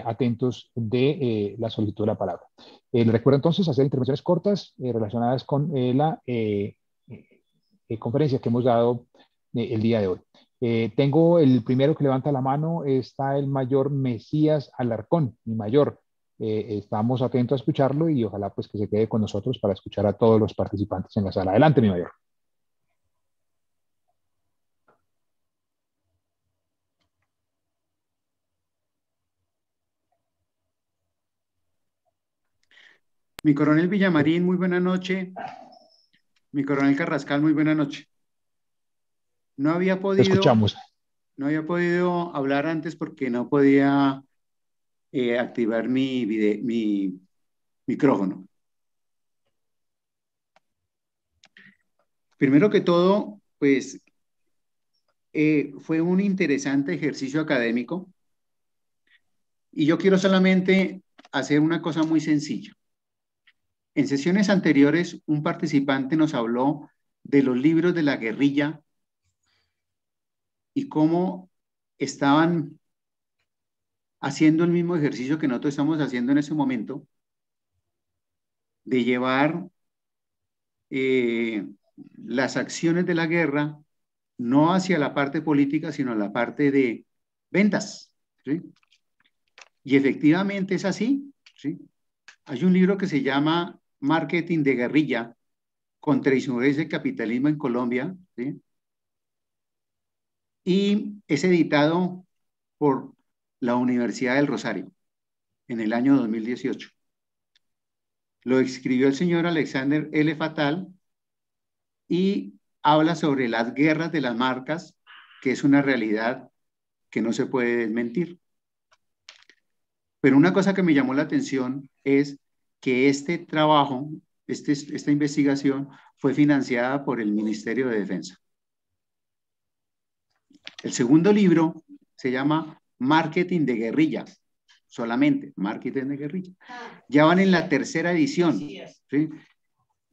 atentos de la solicitud de la palabra. Les recuerdo entonces hacer intervenciones cortas relacionadas con la conferencia que hemos dado el día de hoy. Tengo el primero que levanta la mano, está el mayor Mesías Alarcón, mi mayor. Estamos atentos a escucharlo y ojalá pues que se quede con nosotros para escuchar a todos los participantes en la sala. Adelante, mi mayor. Mi coronel Villamarín, muy buena noche. Mi coronel Carrascal, muy buena noche. No había Te escuchamos. podido hablar antes porque no podía activar mi micrófono. Primero que todo, pues fue un interesante ejercicio académico y yo quiero solamente hacer una cosa muy sencilla. En sesiones anteriores, un participante nos habló de los libros de la guerrilla y cómo estaban haciendo el mismo ejercicio que nosotros estamos haciendo en este momento, de llevar las acciones de la guerra no hacia la parte política, sino a la parte de ventas, ¿sí? Y efectivamente es así, ¿sí? Hay un libro que se llama Marketing de Guerrilla, Contrainsurgencia y Capitalismo en Colombia, ¿sí? Y es editado por la Universidad del Rosario en el año 2018. Lo escribió el señor Alexander L. Fatal y habla sobre las guerras de las marcas, que es una realidad que no se puede desmentir. Pero una cosa que me llamó la atención es que este trabajo, esta investigación, fue financiada por el Ministerio de Defensa. El segundo libro se llama Marketing de Guerrilla, solamente Marketing de Guerrilla. Ya van en la tercera edición, ¿sí?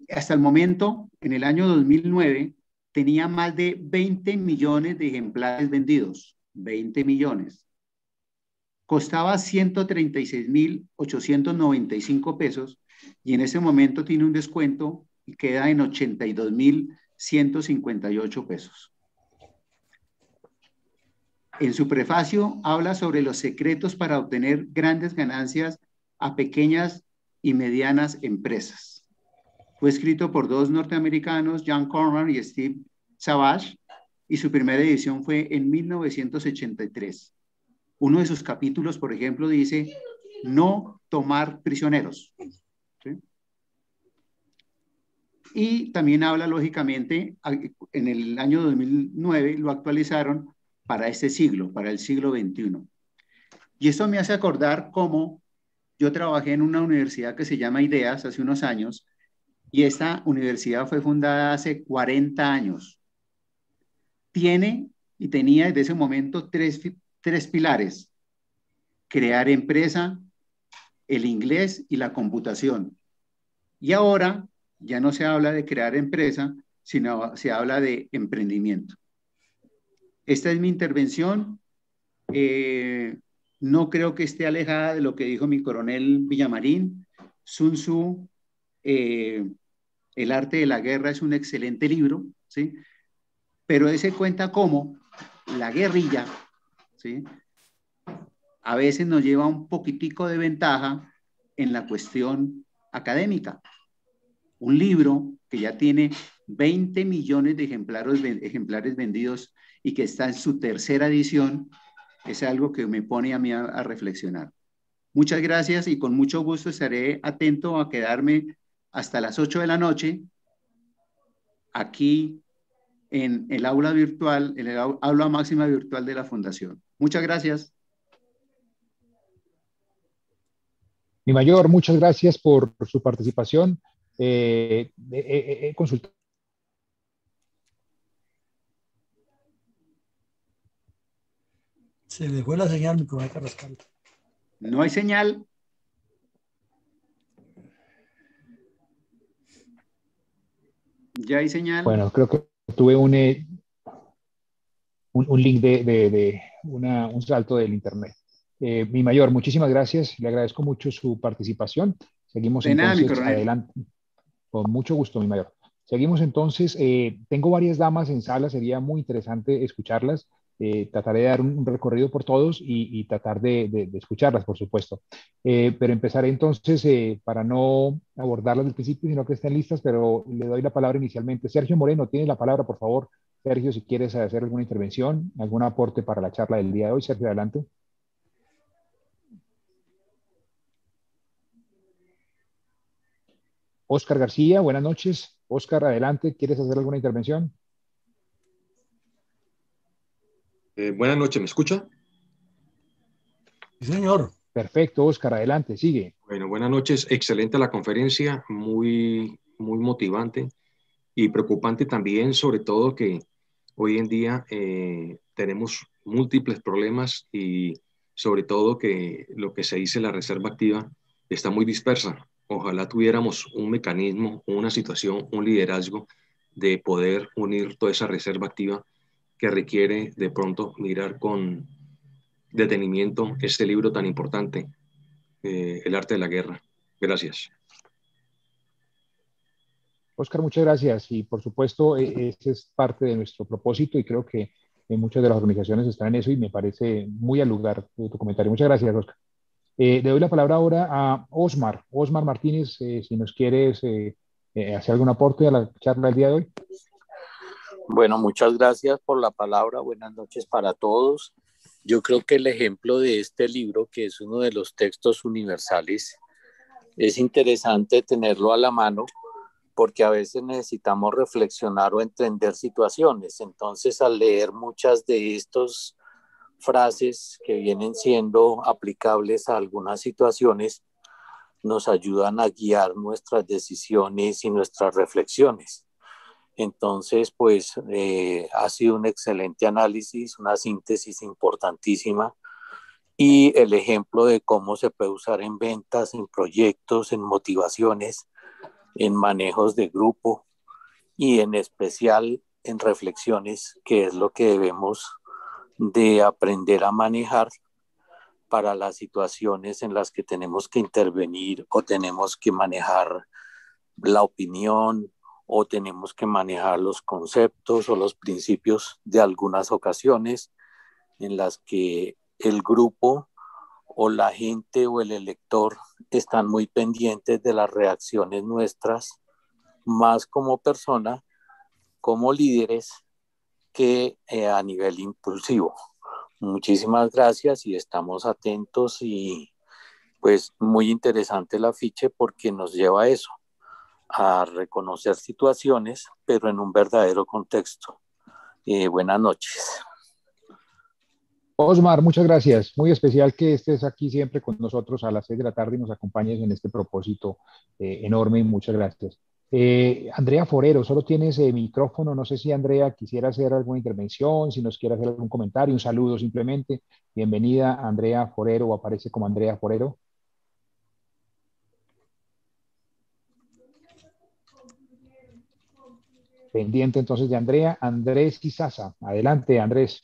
Hasta el momento, en el año 2009, tenía más de 20 millones de ejemplares vendidos. 20 millones. Costaba 136.895 pesos y en ese momento tiene un descuento y queda en 82.158 pesos. En su prefacio habla sobre los secretos para obtener grandes ganancias a pequeñas y medianas empresas. Fue escrito por dos norteamericanos, John Corman y Steve Savage, y su primera edición fue en 1983. Uno de sus capítulos, por ejemplo, dice no tomar prisioneros. ¿Sí? Y también habla, lógicamente, en el año 2009 lo actualizaron para este siglo, para el siglo XXI. Y esto me hace acordar cómo yo trabajé en una universidad que se llama IDEAS hace unos años, y esta universidad fue fundada hace 40 años. Tiene y tenía desde ese momento tres pilares: crear empresa, el inglés y la computación. Y ahora ya no se habla de crear empresa, sino se habla de emprendimiento. Esta es mi intervención. No creo que esté alejada de lo que dijo mi coronel Villamarín. Sun Tzu, El arte de la guerra, es un excelente libro, ¿sí? Pero ese cuenta cómo la guerrilla, ¿sí?, a veces nos lleva un poquitico de ventaja en la cuestión académica. Un libro que ya tiene 20 millones de ejemplares vendidos y que está en su tercera edición, es algo que me pone a mí a reflexionar. Muchas gracias y con mucho gusto estaré atento a quedarme hasta las 8 de la noche aquí en el aula virtual, en el aula máxima virtual de la Fundación. Muchas gracias. Mi mayor, muchas gracias por su participación. He consultado. Se le fue la señal, mi coronel Carrascal. No hay señal. Ya hay señal. Bueno, creo que tuve un link un salto del internet. Mi mayor, muchísimas gracias. Le agradezco mucho su participación. Seguimos De nada, mi entonces coronel. adelante. Con mucho gusto, mi mayor. Seguimos entonces. Tengo varias damas en sala. Sería muy interesante escucharlas. Trataré de dar un recorrido por todos y tratar de escucharlas, por supuesto. Pero empezaré entonces, para no abordarlas del principio, sino que estén listas, pero le doy la palabra inicialmente. Sergio Moreno, tiene la palabra, por favor. Sergio, si quieres hacer alguna intervención, algún aporte para la charla del día de hoy. Sergio, adelante. Oscar García, buenas noches. Oscar, adelante. ¿Quieres hacer alguna intervención? Buenas noches, ¿me escucha? Sí, señor. Perfecto, Oscar, adelante, sigue. Bueno, buenas noches. Excelente la conferencia, muy motivante y preocupante también, sobre todo que hoy en día tenemos múltiples problemas y sobre todo que lo que se dice la reserva activa está muy dispersa. Ojalá tuviéramos un mecanismo, una situación, un liderazgo de poder unir toda esa reserva activa que requiere de pronto mirar con detenimiento este libro tan importante, El arte de la guerra. Gracias. Oscar, muchas gracias. Y por supuesto, ese es parte de nuestro propósito y creo que muchas de las organizaciones están en eso y me parece muy al lugar tu comentario. Muchas gracias, Oscar. Le doy la palabra ahora a Osmar. Osmar Martínez, si nos quieres hacer algún aporte a la charla del día de hoy. Bueno, muchas gracias por la palabra. Buenas noches para todos. Yo creo que el ejemplo de este libro, que es uno de los textos universales, es interesante tenerlo a la mano porque a veces necesitamos reflexionar o entender situaciones. Entonces, al leer muchas de estas frases que vienen siendo aplicables a algunas situaciones, nos ayudan a guiar nuestras decisiones y nuestras reflexiones. Entonces, pues ha sido un excelente análisis, una síntesis importantísima y el ejemplo de cómo se puede usar en ventas, en proyectos, en motivaciones, en manejos de grupo y en especial en reflexiones, que es lo que debemos de aprender a manejar para las situaciones en las que tenemos que intervenir o tenemos que manejar la opinión o tenemos que manejar los conceptos o los principios de algunas ocasiones en las que el grupo o la gente o el elector están muy pendientes de las reacciones nuestras, más como persona, como líderes, que a nivel impulsivo. Muchísimas gracias y estamos atentos y pues muy interesante el afiche porque nos lleva a eso, a reconocer situaciones, pero en un verdadero contexto. Buenas noches. Osmar, muchas gracias. Muy especial que estés aquí siempre con nosotros a las 6 de la tarde y nos acompañes en este propósito enorme y muchas gracias. Andrea Forero, solo tienes micrófono. No sé si Andrea quisiera hacer alguna intervención, si nos quiere hacer algún comentario, un saludo simplemente. Bienvenida, Andrea Forero, o aparece como Andrea Forero. Pendiente entonces de Andrea. Andrés Izaza. Adelante, Andrés.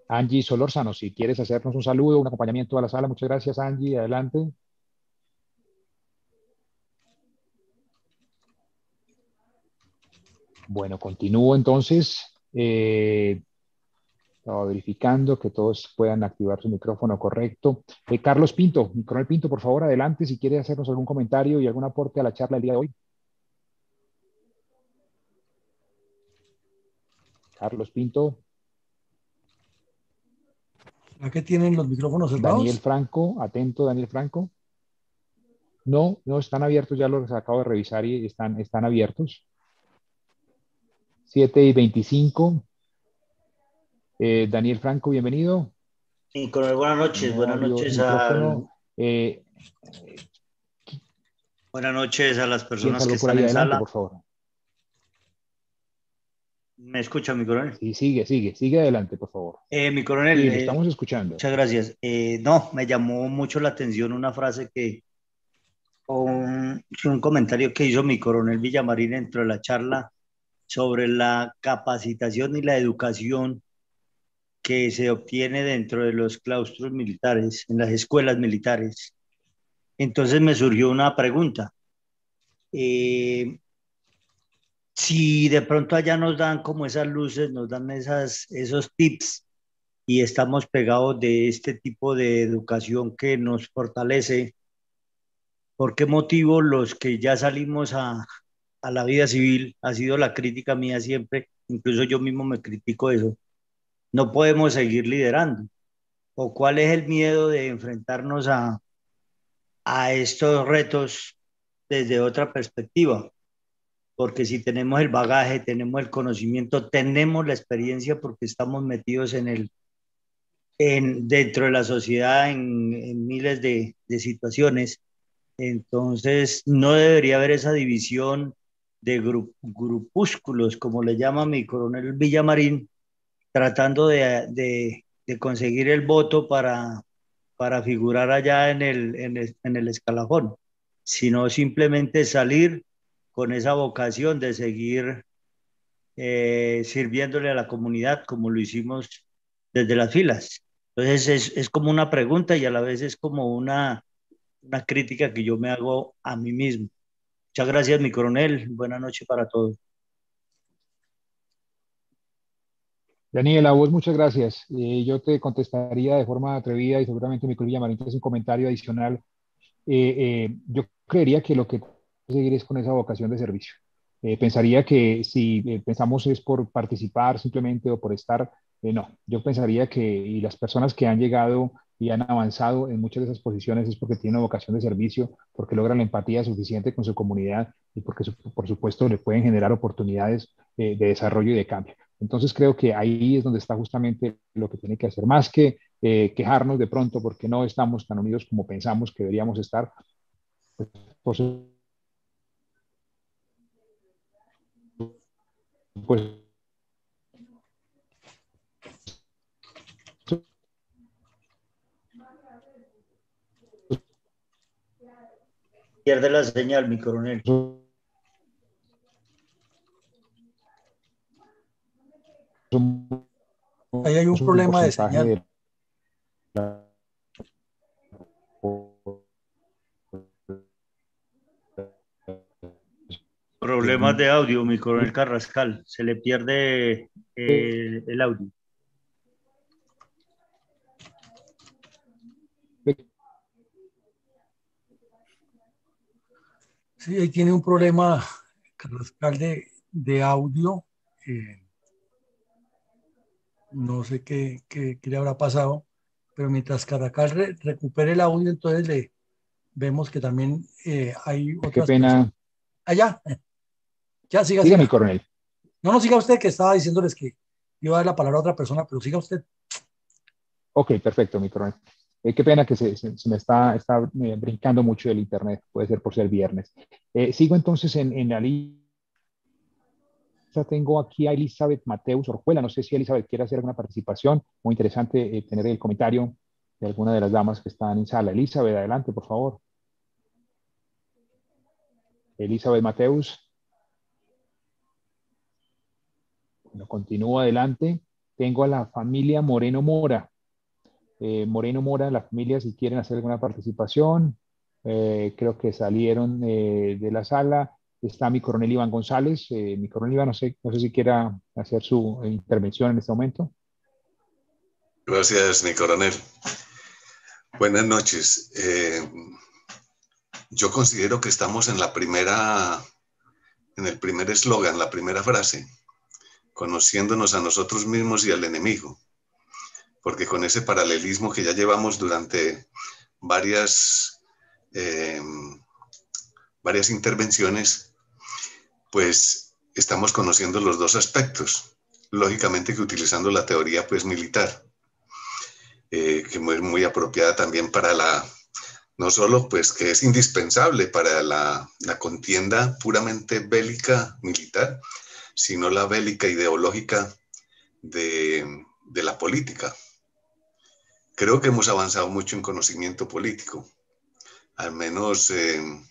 Angie Solórzano, si quieres hacernos un saludo, un acompañamiento a la sala. Muchas gracias, Angie. Adelante. Bueno, continúo entonces. Estaba verificando que todos puedan activar su micrófono correcto. Carlos Pinto, Coronel Pinto, por favor, adelante si quiere hacernos algún comentario y algún aporte a la charla del día de hoy. Carlos Pinto. ¿A qué tienen los micrófonos cerrados? Daniel Franco, atento, Daniel Franco. No, no están abiertos, ya los acabo de revisar y están abiertos. 7:25. Daniel Franco, bienvenido. Sí, coronel, buenas noches. No Buenas abrió su noches micrófono. buenas noches a las ¿Quién personas que salgo por están ahí en adelante, sala. por favor? ¿Me escucha, mi coronel? Sí, sigue adelante, por favor. Mi coronel, Sí, lo estamos escuchando. muchas gracias. No, me llamó mucho la atención una frase o un comentario que hizo mi coronel Villamarín dentro de la charla sobre la capacitación y la educación que se obtiene dentro de los claustros militares, en las escuelas militares. Entonces me surgió una pregunta. Si de pronto allá nos dan como esas luces, nos dan esos tips y estamos pegados de este tipo de educación que nos fortalece, ¿por qué motivo los que ya salimos a la vida civil, ha sido la crítica mía siempre, incluso yo mismo me critico eso, no podemos seguir liderando? ¿O cuál es el miedo de enfrentarnos a estos retos desde otra perspectiva? Porque si tenemos el bagaje, tenemos el conocimiento, tenemos la experiencia porque estamos metidos dentro de la sociedad en miles de situaciones, entonces no debería haber esa división de grupúsculos, como le llama mi coronel Villamarín, tratando de conseguir el voto para figurar allá en el escalafón, sino simplemente salir con esa vocación de seguir sirviéndole a la comunidad como lo hicimos desde las filas. Entonces es como una pregunta y a la vez es como una crítica que yo me hago a mí mismo. Muchas gracias, mi coronel. Buenas noches para todos. Daniela, a vos muchas gracias. Yo te contestaría de forma atrevida y seguramente mi colega Marín es un comentario adicional. Yo creería que lo que tenemos que seguir es con esa vocación de servicio. Pensaría que si pensamos es por participar simplemente o por estar, no, yo pensaría que y las personas que han llegado y han avanzado en muchas de esas posiciones es porque tienen una vocación de servicio, porque logran la empatía suficiente con su comunidad y porque, por supuesto, le pueden generar oportunidades de desarrollo y de cambio. Entonces creo que ahí es donde está justamente lo que tiene que hacer, más que quejarnos de pronto porque no estamos tan unidos como pensamos que deberíamos estar. Pues, pues Pierde la señal, mi coronel. Ahí hay un problema de señal. Problemas de audio, mi coronel Carrascal. Se le pierde el audio. Sí, ahí tiene un problema Carrascal de audio. No sé qué le habrá pasado, pero mientras Carrascal recupere el audio, entonces vemos que también hay Qué otras personas. pena. Allá, ya, siga, Siga, mi siga. coronel. No, siga usted, que estaba diciéndoles que iba a dar la palabra a otra persona, pero siga usted. Ok, perfecto, mi coronel. Qué pena que se me está brincando mucho el internet, puede ser por ser viernes. Sigo entonces en la lista. Tengo aquí a Elizabeth Mateus Orjuela. No sé si Elizabeth quiere hacer alguna participación. Muy interesante tener el comentario de alguna de las damas que están en sala. Elizabeth, adelante, por favor. Elizabeth Mateus. Bueno, continúo adelante. Tengo a la familia Moreno Mora. Moreno Mora, la familia, si quieren hacer alguna participación. Creo que salieron de la sala. Está mi coronel Iván González. Mi coronel Iván, no sé si quiera hacer su intervención en este momento. Gracias, mi coronel. Buenas noches. Yo considero que estamos en el primer eslogan, la primera frase, conociéndonos a nosotros mismos y al enemigo, porque con ese paralelismo que ya llevamos durante varias intervenciones, pues estamos conociendo los dos aspectos, lógicamente que utilizando la teoría pues militar, que es muy apropiada también para no solo pues que es indispensable para la contienda puramente bélica militar, sino la bélica ideológica de la política. Creo que hemos avanzado mucho en conocimiento político, al menos en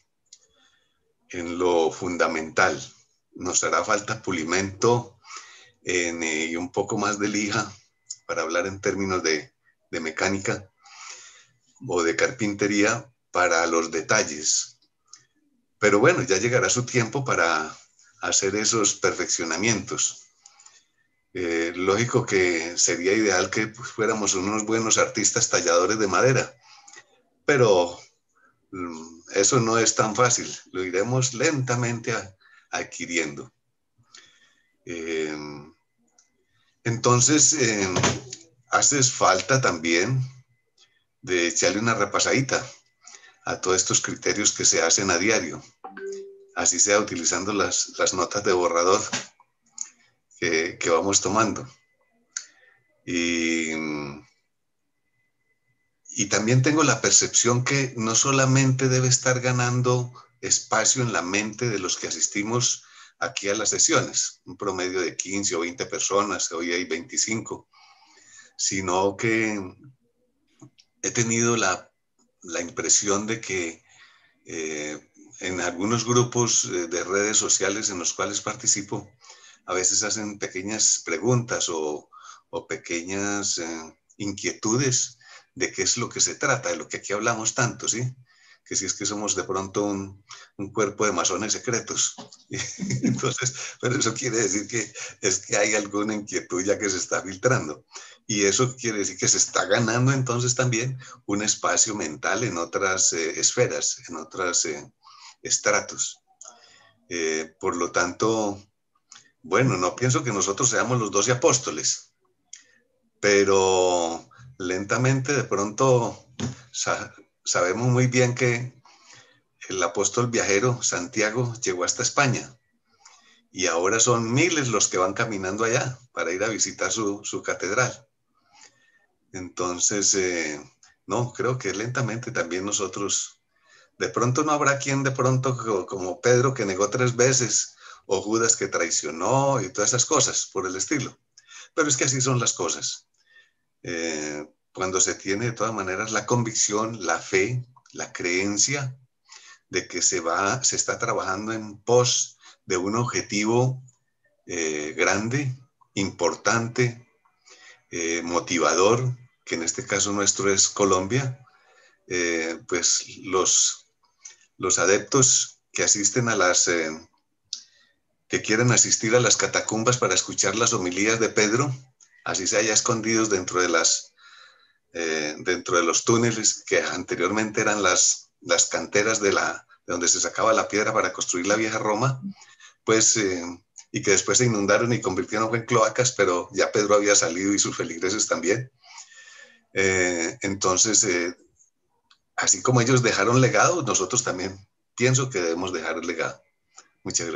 lo fundamental. Nos hará falta pulimento y un poco más de lija, para hablar en términos de mecánica o de carpintería, para los detalles. Pero bueno, ya llegará su tiempo para hacer esos perfeccionamientos. Lógico que sería ideal que pues, fuéramos unos buenos artistas talladores de madera, pero eso no es tan fácil, lo iremos lentamente adquiriendo. Entonces, hace falta también de echarle una repasadita a todos estos criterios que se hacen a diario, así sea utilizando las notas de borrador que vamos tomando. Y también tengo la percepción que no solamente debe estar ganando espacio en la mente de los que asistimos aquí a las sesiones, un promedio de 15 o 20 personas, hoy hay 25, sino que he tenido la impresión de que en algunos grupos de redes sociales en los cuales participo, a veces hacen pequeñas preguntas o pequeñas inquietudes de qué es lo que se trata, de lo que aquí hablamos tanto, ¿sí? Que si es que somos de pronto un cuerpo de masones secretos. Entonces, pero eso quiere decir que es que hay alguna inquietud ya que se está filtrando. Y eso quiere decir que se está ganando entonces también un espacio mental en otras esferas, en otros estratos. Por lo tanto, bueno, no pienso que nosotros seamos los 12 apóstoles, pero lentamente de pronto sabemos muy bien que el apóstol viajero Santiago llegó hasta España y ahora son miles los que van caminando allá para ir a visitar su catedral. Entonces, no, creo que lentamente también nosotros, de pronto no habrá quien de pronto como Pedro que negó 3 veces o Judas que traicionó y todas esas cosas por el estilo. Pero es que así son las cosas. Cuando se tiene de todas maneras la convicción, la fe, la creencia de que se está trabajando en pos de un objetivo grande, importante, motivador, que en este caso nuestro es Colombia, pues los adeptos que asisten que quieren asistir a las catacumbas para escuchar las homilías de Pedro, así se haya escondidos dentro de los túneles que anteriormente eran las canteras de donde se sacaba la piedra para construir la vieja Roma, pues, y que después se inundaron y convirtieron en cloacas, pero ya Pedro había salido y sus feligreses también. Entonces, así como ellos dejaron legado, nosotros también pienso que debemos dejar el legado. Muchas gracias.